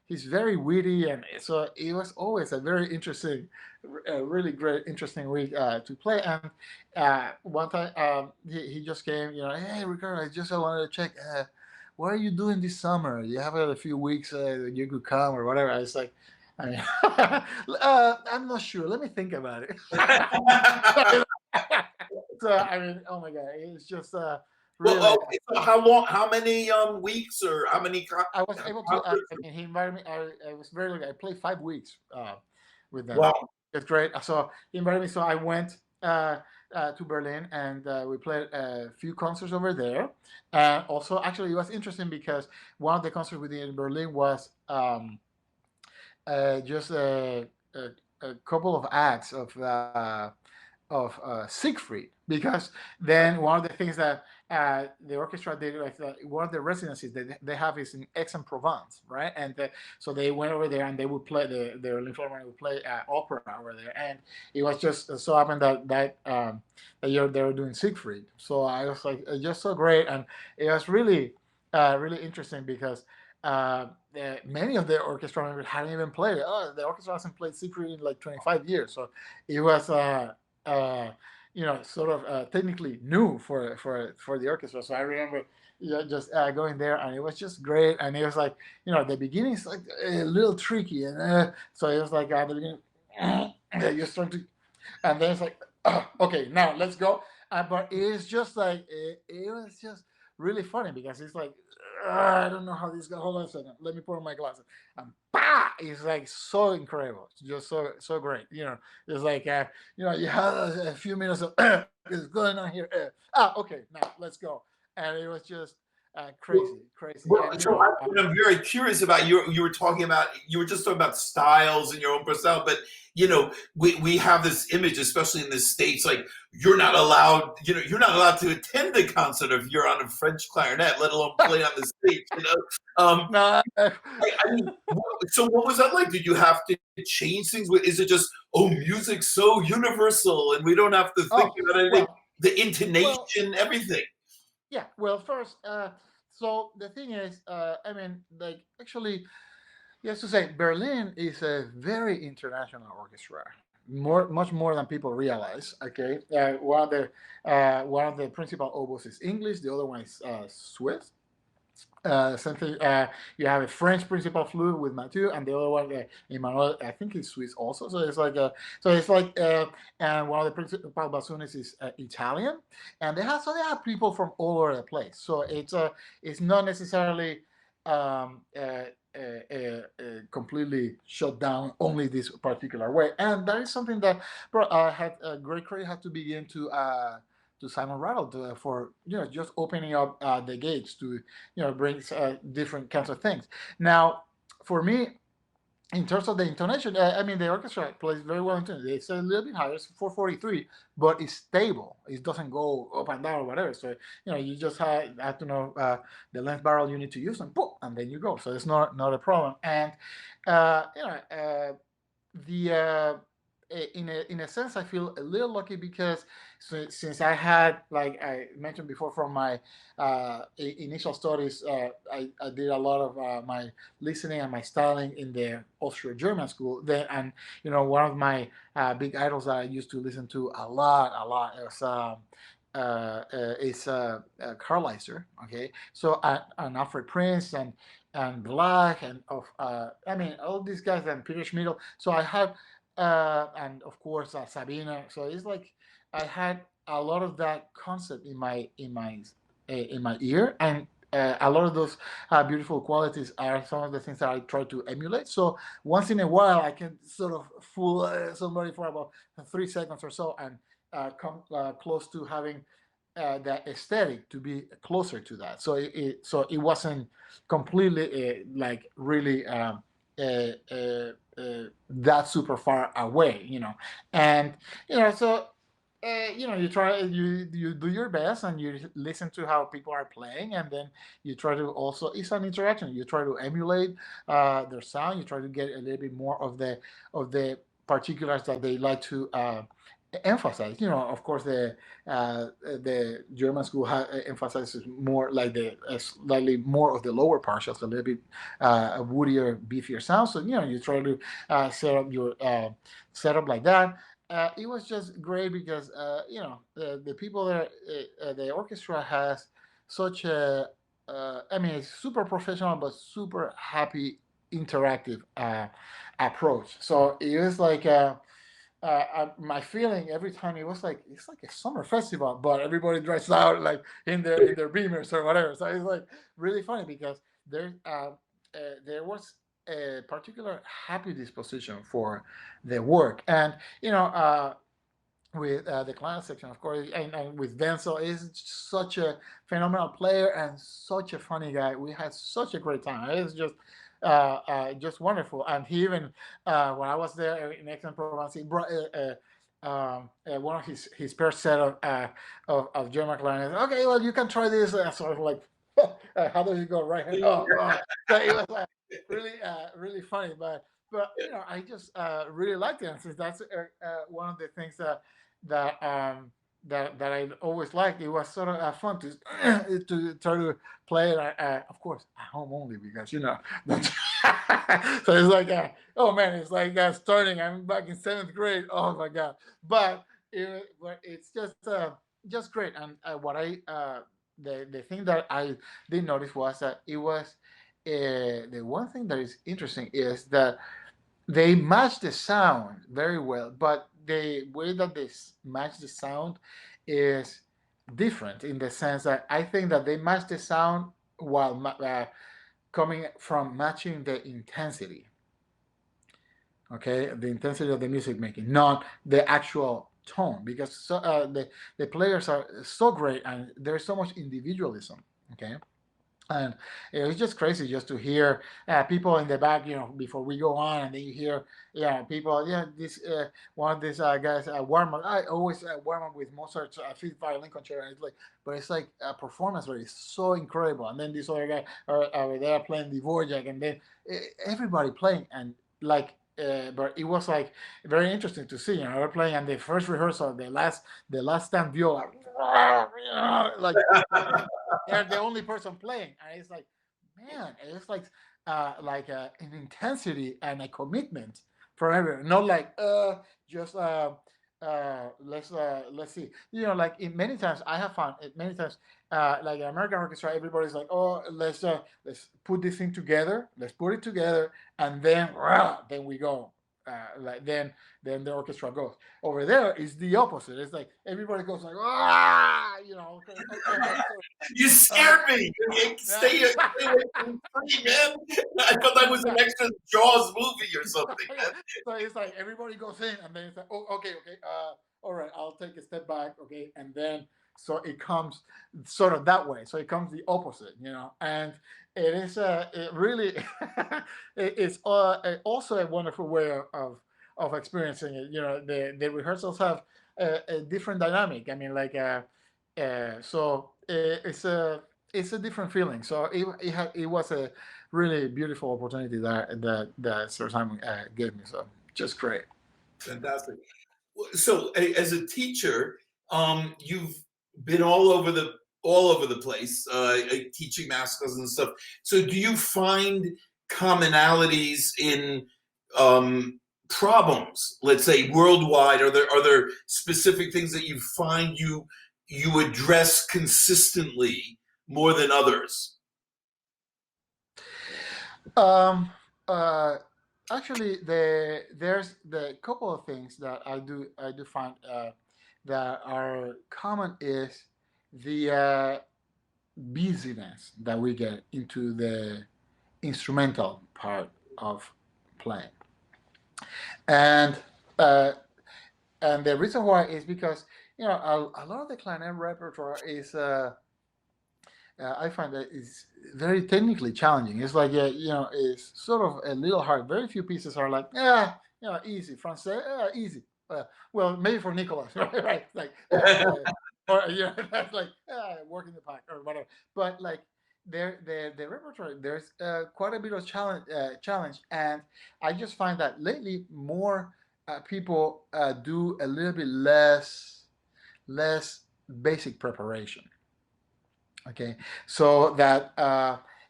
he's very witty, and so it was always a very interesting, really great, interesting week to play. And one time he just came, hey Ricardo, I wanted to check. What are you doing this summer? You have a few weeks you could come or whatever. I was like, I'm not sure. Let me think about it. So, oh my God, it's just really. Well, okay. So how long? How many weeks or how many I was able to. concerts? I mean, he invited me. I was very lucky. I played 5 weeks with them. Wow. It's great. So he invited me. So I went to Berlin, and we played a few concerts over there. And also, actually, it was interesting because one of the concerts we did in Berlin was just a couple of acts of Siegfried, because then one of the things that the orchestra did, like one of the residencies that they have is in Aix-en-Provence, right? And so they went over there and they would play the Berlin Philharmonic would play opera over there, and it was just so happened that year they were doing Siegfried. So I was like, just so great, and it was really really interesting because. Many of the orchestra members hadn't even played it. Oh, the orchestra hasn't played Siegfried in like 25 years, so it was uh, sort of technically new for the orchestra. So I remember, just going there, and it was just great. And it was like, the beginning is like a little tricky, and so it was like at the beginning, you're starting to, and then it's like, okay, now let's go. But it's just like it was just really funny because it's like, I don't know how this guy. Hold on a second. Let me put on my glasses. And bah! It's like so incredible. It's just so great. It's like you have a few minutes of what's going on here. Okay, now let's go. And it was just crazy. Well, And so what I'm very curious about you were talking about you were just talking about styles and your own personality, but we have this image, especially in the States, like you're not allowed to attend the concert if you're on a French clarinet, let alone play on the stage. no, I mean, so what was that like? Did you have to change things? Is it just music's so universal and we don't have to think oh about anything? well, The well, intonation, everything. yeah. Well, first, so the thing is, I mean, like actually, yes, to say Berlin is a very international orchestra, much more than people realize. Okay, one of the principal oboes is English, the other one is Swiss. Something you have a French principal flute with Mathieu, and the other one, Emmanuel, I think is Swiss also. So it's like, and one of the principal bassoonists is Italian, and they have people from all over the place. So it's not necessarily completely shut down only this particular way, and that is something that had great credit had to begin to Simon Rattle for just opening up the gates to bring different kinds of things. Now, for me, in terms of the intonation, I mean the orchestra plays very well in tune. It's a little bit higher, it's 443, but it's stable. It doesn't go up and down or whatever. So you just have to know the length barrel you need to use, and boom, and then you go. So it's not a problem. And the in a sense, I feel a little lucky because since I had, like I mentioned before, from my initial studies, I did a lot of my listening and my styling in the Austro-German school. Then, and one of my big idols that I used to listen to a lot is Carl Leiser. Okay, so and Alfred Prince and Black and of I mean all these guys and Peter Schmidl. So I have and of course Sabina. So it's like I had a lot of that concept in my ear, and a lot of those beautiful qualities are some of the things that I try to emulate. So once in a while, I can sort of fool somebody for about 3 seconds or so, and come close to having that aesthetic to be closer to that. So it wasn't completely like really. That super far away, and so you try you do your best and you listen to how people are playing, and then you try to also, it's an interaction, you try to emulate their sound, you try to get a little bit more of the particulars that they like to emphasize. Of course, the German school emphasizes more like the slightly more of the lower partials, a little bit woodier, beefier sound. So you try to set up your setup like that. It was just great because the people there, the orchestra has such a I mean, it's super professional but super happy, interactive approach. So it was like. my feeling every time it was like it's like a summer festival, but everybody dressed out like in their beamers or whatever. So it's like really funny because there was a particular happy disposition for the work, and you know. With the client section, of course, and with Denzel is such a phenomenal player and such a funny guy. We had such a great time. It's just wonderful. And he even when I was there in Excellent Provence, he brought one of his first set of German clarinets. Okay, well you can try this. Sort of like, how does it go? Right hand. So it was really funny, but you know, I just really liked it, and since that's one of the things that that I always liked. It was sort of fun to to try to play it, of course, at home only because you know. So it's like, oh man, it's like starting. I'm back in seventh grade. Oh my god! But it's just great. And what I the thing that I did notice was that it was the one thing that is interesting is that they match the sound very well, but the way that they match the sound is different in the sense that I think that they match the sound while coming from matching the intensity. Okay, the intensity of the music making, not the actual tone, because the players are so great and there's so much individualism. Okay, and it was just crazy just to hear people in the back, you know, before we go on, and then you hear, yeah, people, yeah, this one of these guys warm up. I always warm up with Mozart's Fifth Violin Concerto, and it's like, but it's like a performance where it's so incredible, and then this other guy are there playing the Dvorak, and then everybody playing, and like. But it was like very interesting to see. You know, they're playing, and the first rehearsal, the last stand viola, like they're the only person playing, and it's like, man, it's like an intensity and a commitment for everyone. Not like just let's see. You know, like in many times I have found it many times. Like American orchestra, everybody's like, oh, let's put this thing together, let's put it together, and then we go. Like then the orchestra goes. Over there is the opposite. It's like everybody goes like, ah, you know. Okay, You uh, scared me. Stay away from me, man. I thought that was an extra Jaws movie or something, man. So it's like everybody goes in, and then it's like, oh, okay, all right, I'll take a step back, okay, and then so it comes sort of that way. So it comes the opposite, you know, and it really it's also a wonderful way of experiencing it. You know, the rehearsals have a different dynamic. I mean, like so it's a different feeling. So it was a really beautiful opportunity that Sir Simon gave me. So just great. Fantastic. So, as a teacher, you've been all over the place, teaching math classes and stuff. So, do you find commonalities in problems? Let's say worldwide. Are there specific things that you find you address consistently more than others? Um, uh, Actually, there's the couple of things that I do find that are common is the busyness that we get into the instrumental part of playing, and uh, and the reason why is because you know a lot of the clarinet repertoire is. I find that it's very technically challenging. It's like, you know, it's sort of a little hard. Very few pieces are like, yeah, you know, easy. Francais, easy. Well, maybe for Nicholas, right? Right. Like, or you know, that's like working the pack or whatever. But like, the repertoire, there's quite a bit of challenge, and I just find that lately more people do a little bit less basic preparation. Okay, so that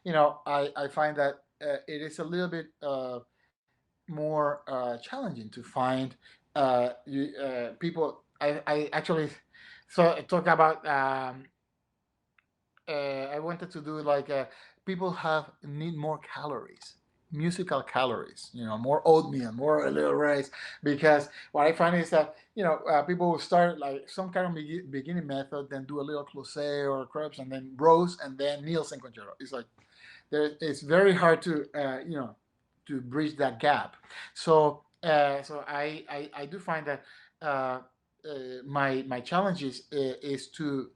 you know, I find that it is a little bit more challenging to find people. I actually so talk about. I wanted to do like people have need more calories. musical calories, more oatmeal, more a little rice. Because what I find is that, people will start like some kind of beginning method, then do a little close or crepes, and then roast, and then Nielsen concerto. It's like it's very hard to, to bridge that gap. So I do find that uh, my challenge is to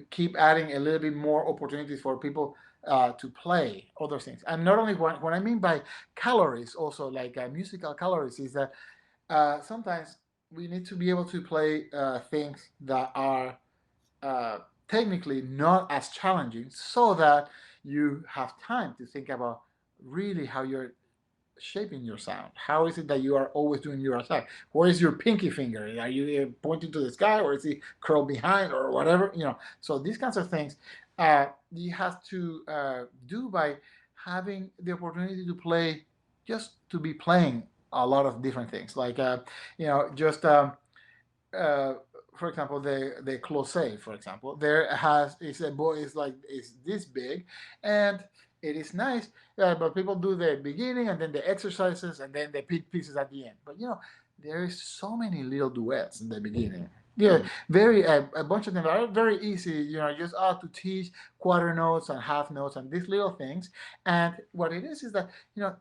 keep adding a little bit more opportunities for people to play other things. And not only what I mean by calories, also like musical calories, is that sometimes we need to be able to play things that are uh, technically not as challenging, so that you have time to think about really how you're shaping your sound. How is it that you are always doing your attack? Where is your pinky finger? Are you pointing to the sky, or is it curled behind, or whatever? So these kinds of things you have to do by having the opportunity to play, just to be playing a lot of different things, like just uh, for example, the close, for example, there has is a boy is like is this big, and it is nice, but people do the beginning and then the exercises and then the big pieces at the end. But there is so many little duets in the beginning. Yeah, very a bunch of them are very easy. Just to teach quarter notes and half notes and these little things. And what it is that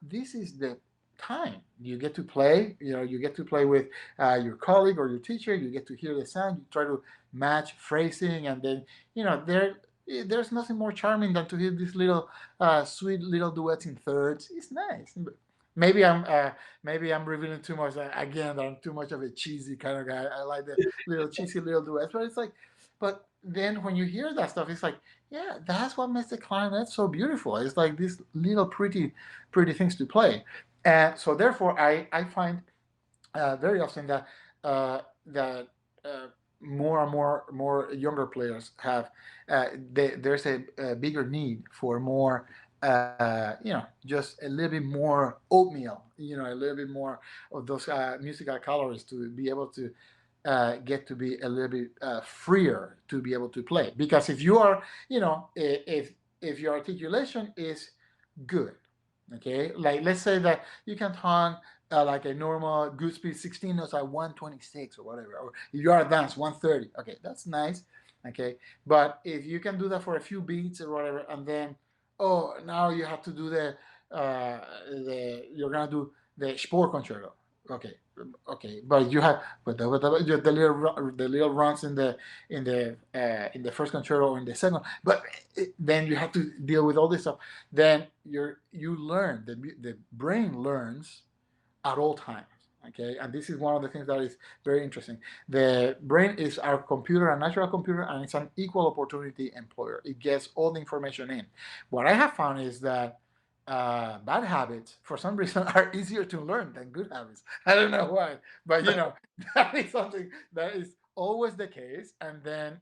this is the time you get to play. You get to play with your colleague or your teacher. You get to hear the sound. You try to match phrasing, and then there's nothing more charming than to hear these little sweet little duets in thirds. It's nice. Maybe I'm revealing too much. Again, I'm too much of a cheesy kind of guy. I like the little cheesy little duets, but it's like, but then when you hear that stuff, it's like, yeah, that's what makes the clarinet so beautiful. It's like these little pretty things to play. And so therefore, I find very often that that more and more younger players have there's a bigger need for more just a little bit more oatmeal, a little bit more of those musical calories to be able to get to be a little bit freer to be able to play. Because if you are, if your articulation is good, okay, like let's say that you can tone like a normal good speed 16 notes at 126 or whatever, or if you are advanced 130, okay, that's nice, okay. But if you can do that for a few beats or whatever, and then now you have to do you're gonna do the sport concerto, okay, okay, but you have the little runs in the first concerto or in the second, but then you have to deal with all this stuff. Then you learn, the brain learns at all times. Okay, and this is one of the things that is very interesting. The brain is our computer, a natural computer, and it's an equal opportunity employer. It gets all the information in. What I have found is that bad habits, for some reason, are easier to learn than good habits. I don't know why, but that is something that is always the case. And then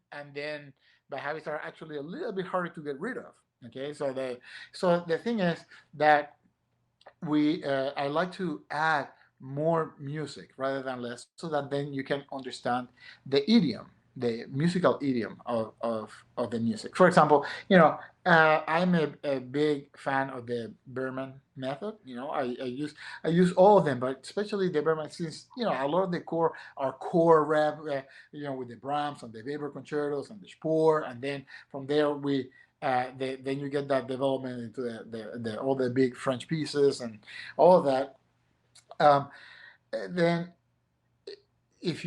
bad habits are actually a little bit harder to get rid of. Okay, so the thing is that I like to add more music rather than less, so that then you can understand the idiom, the musical idiom of the music. For example, I'm a big fan of the Berman method. I use all of them, but especially the Berman, since a lot of the core rap, with the Brahms and the Weber concertos and the Spohr, and then from there then you get that development into the all the big French pieces and all of that. Um, then if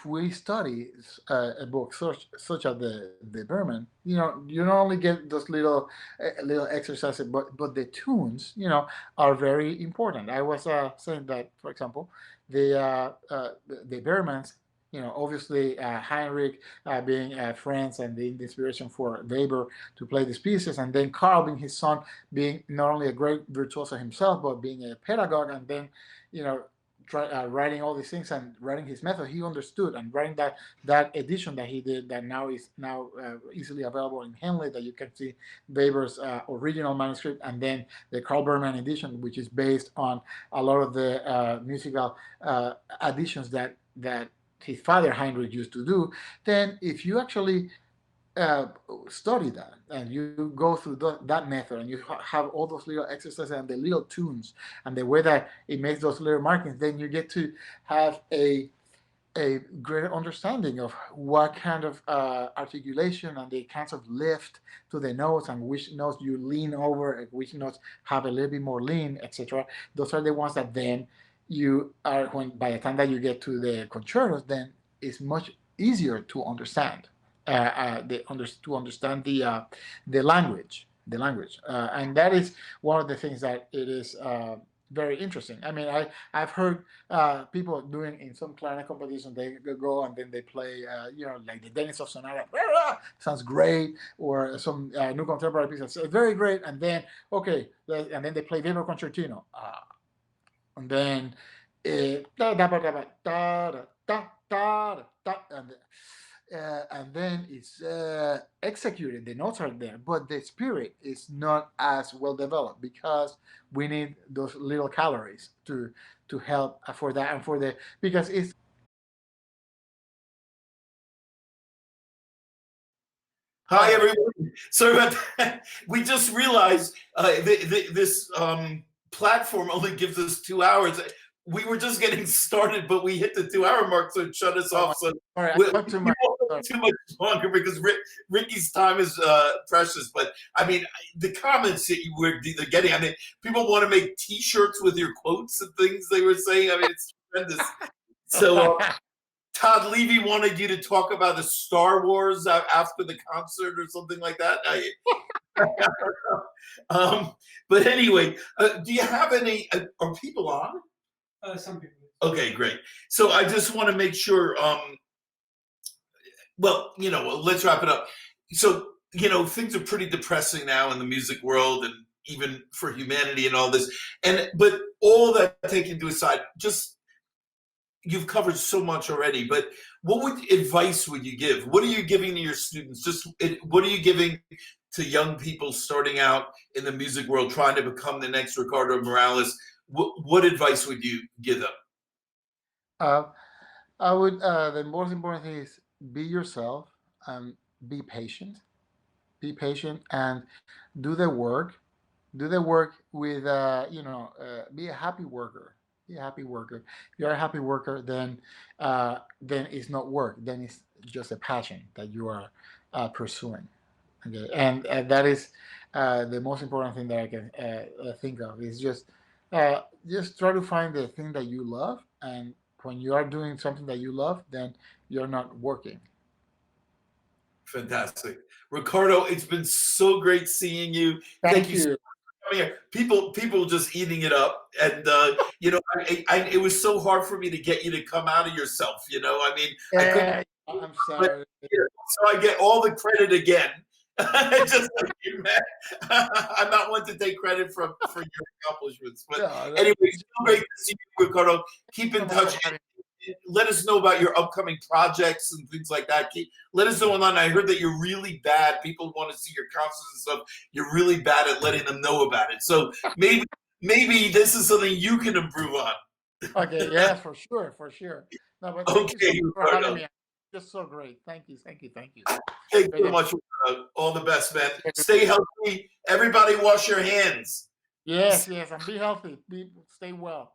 we study a book such as the Berman, you not only get those little exercises, but the tunes, are very important. I was saying that, for example, the Bermans, obviously Heinrich being friends and the inspiration for Weber to play these pieces, and then Carl being his son, being not only a great virtuoso himself, but being a pedagogue, and then writing all these things and writing his method. He understood, and writing that edition that he did, that now is easily available in Henley, that you can see Weber's original manuscript, and then the Carl Berman edition, which is based on a lot of the musical additions that his father Heinrich used to do. Then if you actually uh, study that and you go through that method and you have all those little exercises and the little tunes and the way that it makes those little markings, then you get to have a greater understanding of what kind of articulation and the kinds of lift to the notes and which notes you lean over and which notes have a little bit more lean, etc. Those are the ones that then you are, when by the time that you get to the concertos, then it's much easier to understand to understand the language, and that is one of the things that it is very interesting. I mean, I've heard people doing in some clarinet competition. They go and then they play, like the Denisov Sonata. Sounds great, or some new contemporary piece that's very great. And then okay, and then they play Vibro Concertino, and then da da da da da da da da, and then it's executed. The notes are there, but the spirit is not as well developed because we need those little calories to help for that and for the because it's. Hi, everyone. Sorry about that. We just realized this platform only gives us 2 hours. We were just getting started, but we hit the 2-hour mark, so it shut us off. So All right, we I talked too much. won't go too much longer because Ricky's time is precious. But I mean, the comments that you were getting, I mean, people want to make T-shirts with your quotes and things they were saying. I mean, it's tremendous. So Todd Levy wanted you to talk about the Star Wars after the concert or something like that. But anyway, do you have any? Are people on? Some people. Okay, great. So I just want to make sure. Well, let's wrap it up. So things are pretty depressing now in the music world, and even for humanity and all this. But all that taken to aside, just you've covered so much already. But what advice would you give? What are you giving to your students? What are you giving to young people starting out in the music world, trying to become the next Ricardo Morales? What advice would you give them? I would. The most important thing is be yourself and be patient. Be patient and do the work. Do the work with, be a happy worker. Be a happy worker. If you're a happy worker, then it's not work. Then it's just a passion that you are pursuing. Okay, and that is the most important thing that I can think of is just try to find the thing that you love, and when you are doing something that you love, then you're not working. Fantastic. Ricardo, it's been so great seeing you. Thank You so you. much for coming here. People just eating it up. And, it was so hard for me to get you to come out of yourself. I mean, I couldn't, I'm but, sorry. so I get all the credit again. Just like you, man. I'm not one to take credit for your accomplishments. But Yeah, anyway, it's so great to see you, Ricardo. Keep in so much touch. for having Let us know about your upcoming projects and things like that. Let us know online. I heard that you're really bad. People want to see your concerts and stuff. You're really bad at letting them know about it. So maybe this is something you can improve on. Okay, yeah, for sure, for sure. No, but thank you so Okay, much for having Ricardo. me. Just so great. Thank you, thank you, thank you. Thank you so Okay. much. All the best, man. Stay healthy. Everybody wash your hands. Yes, yes, and be healthy. Stay well.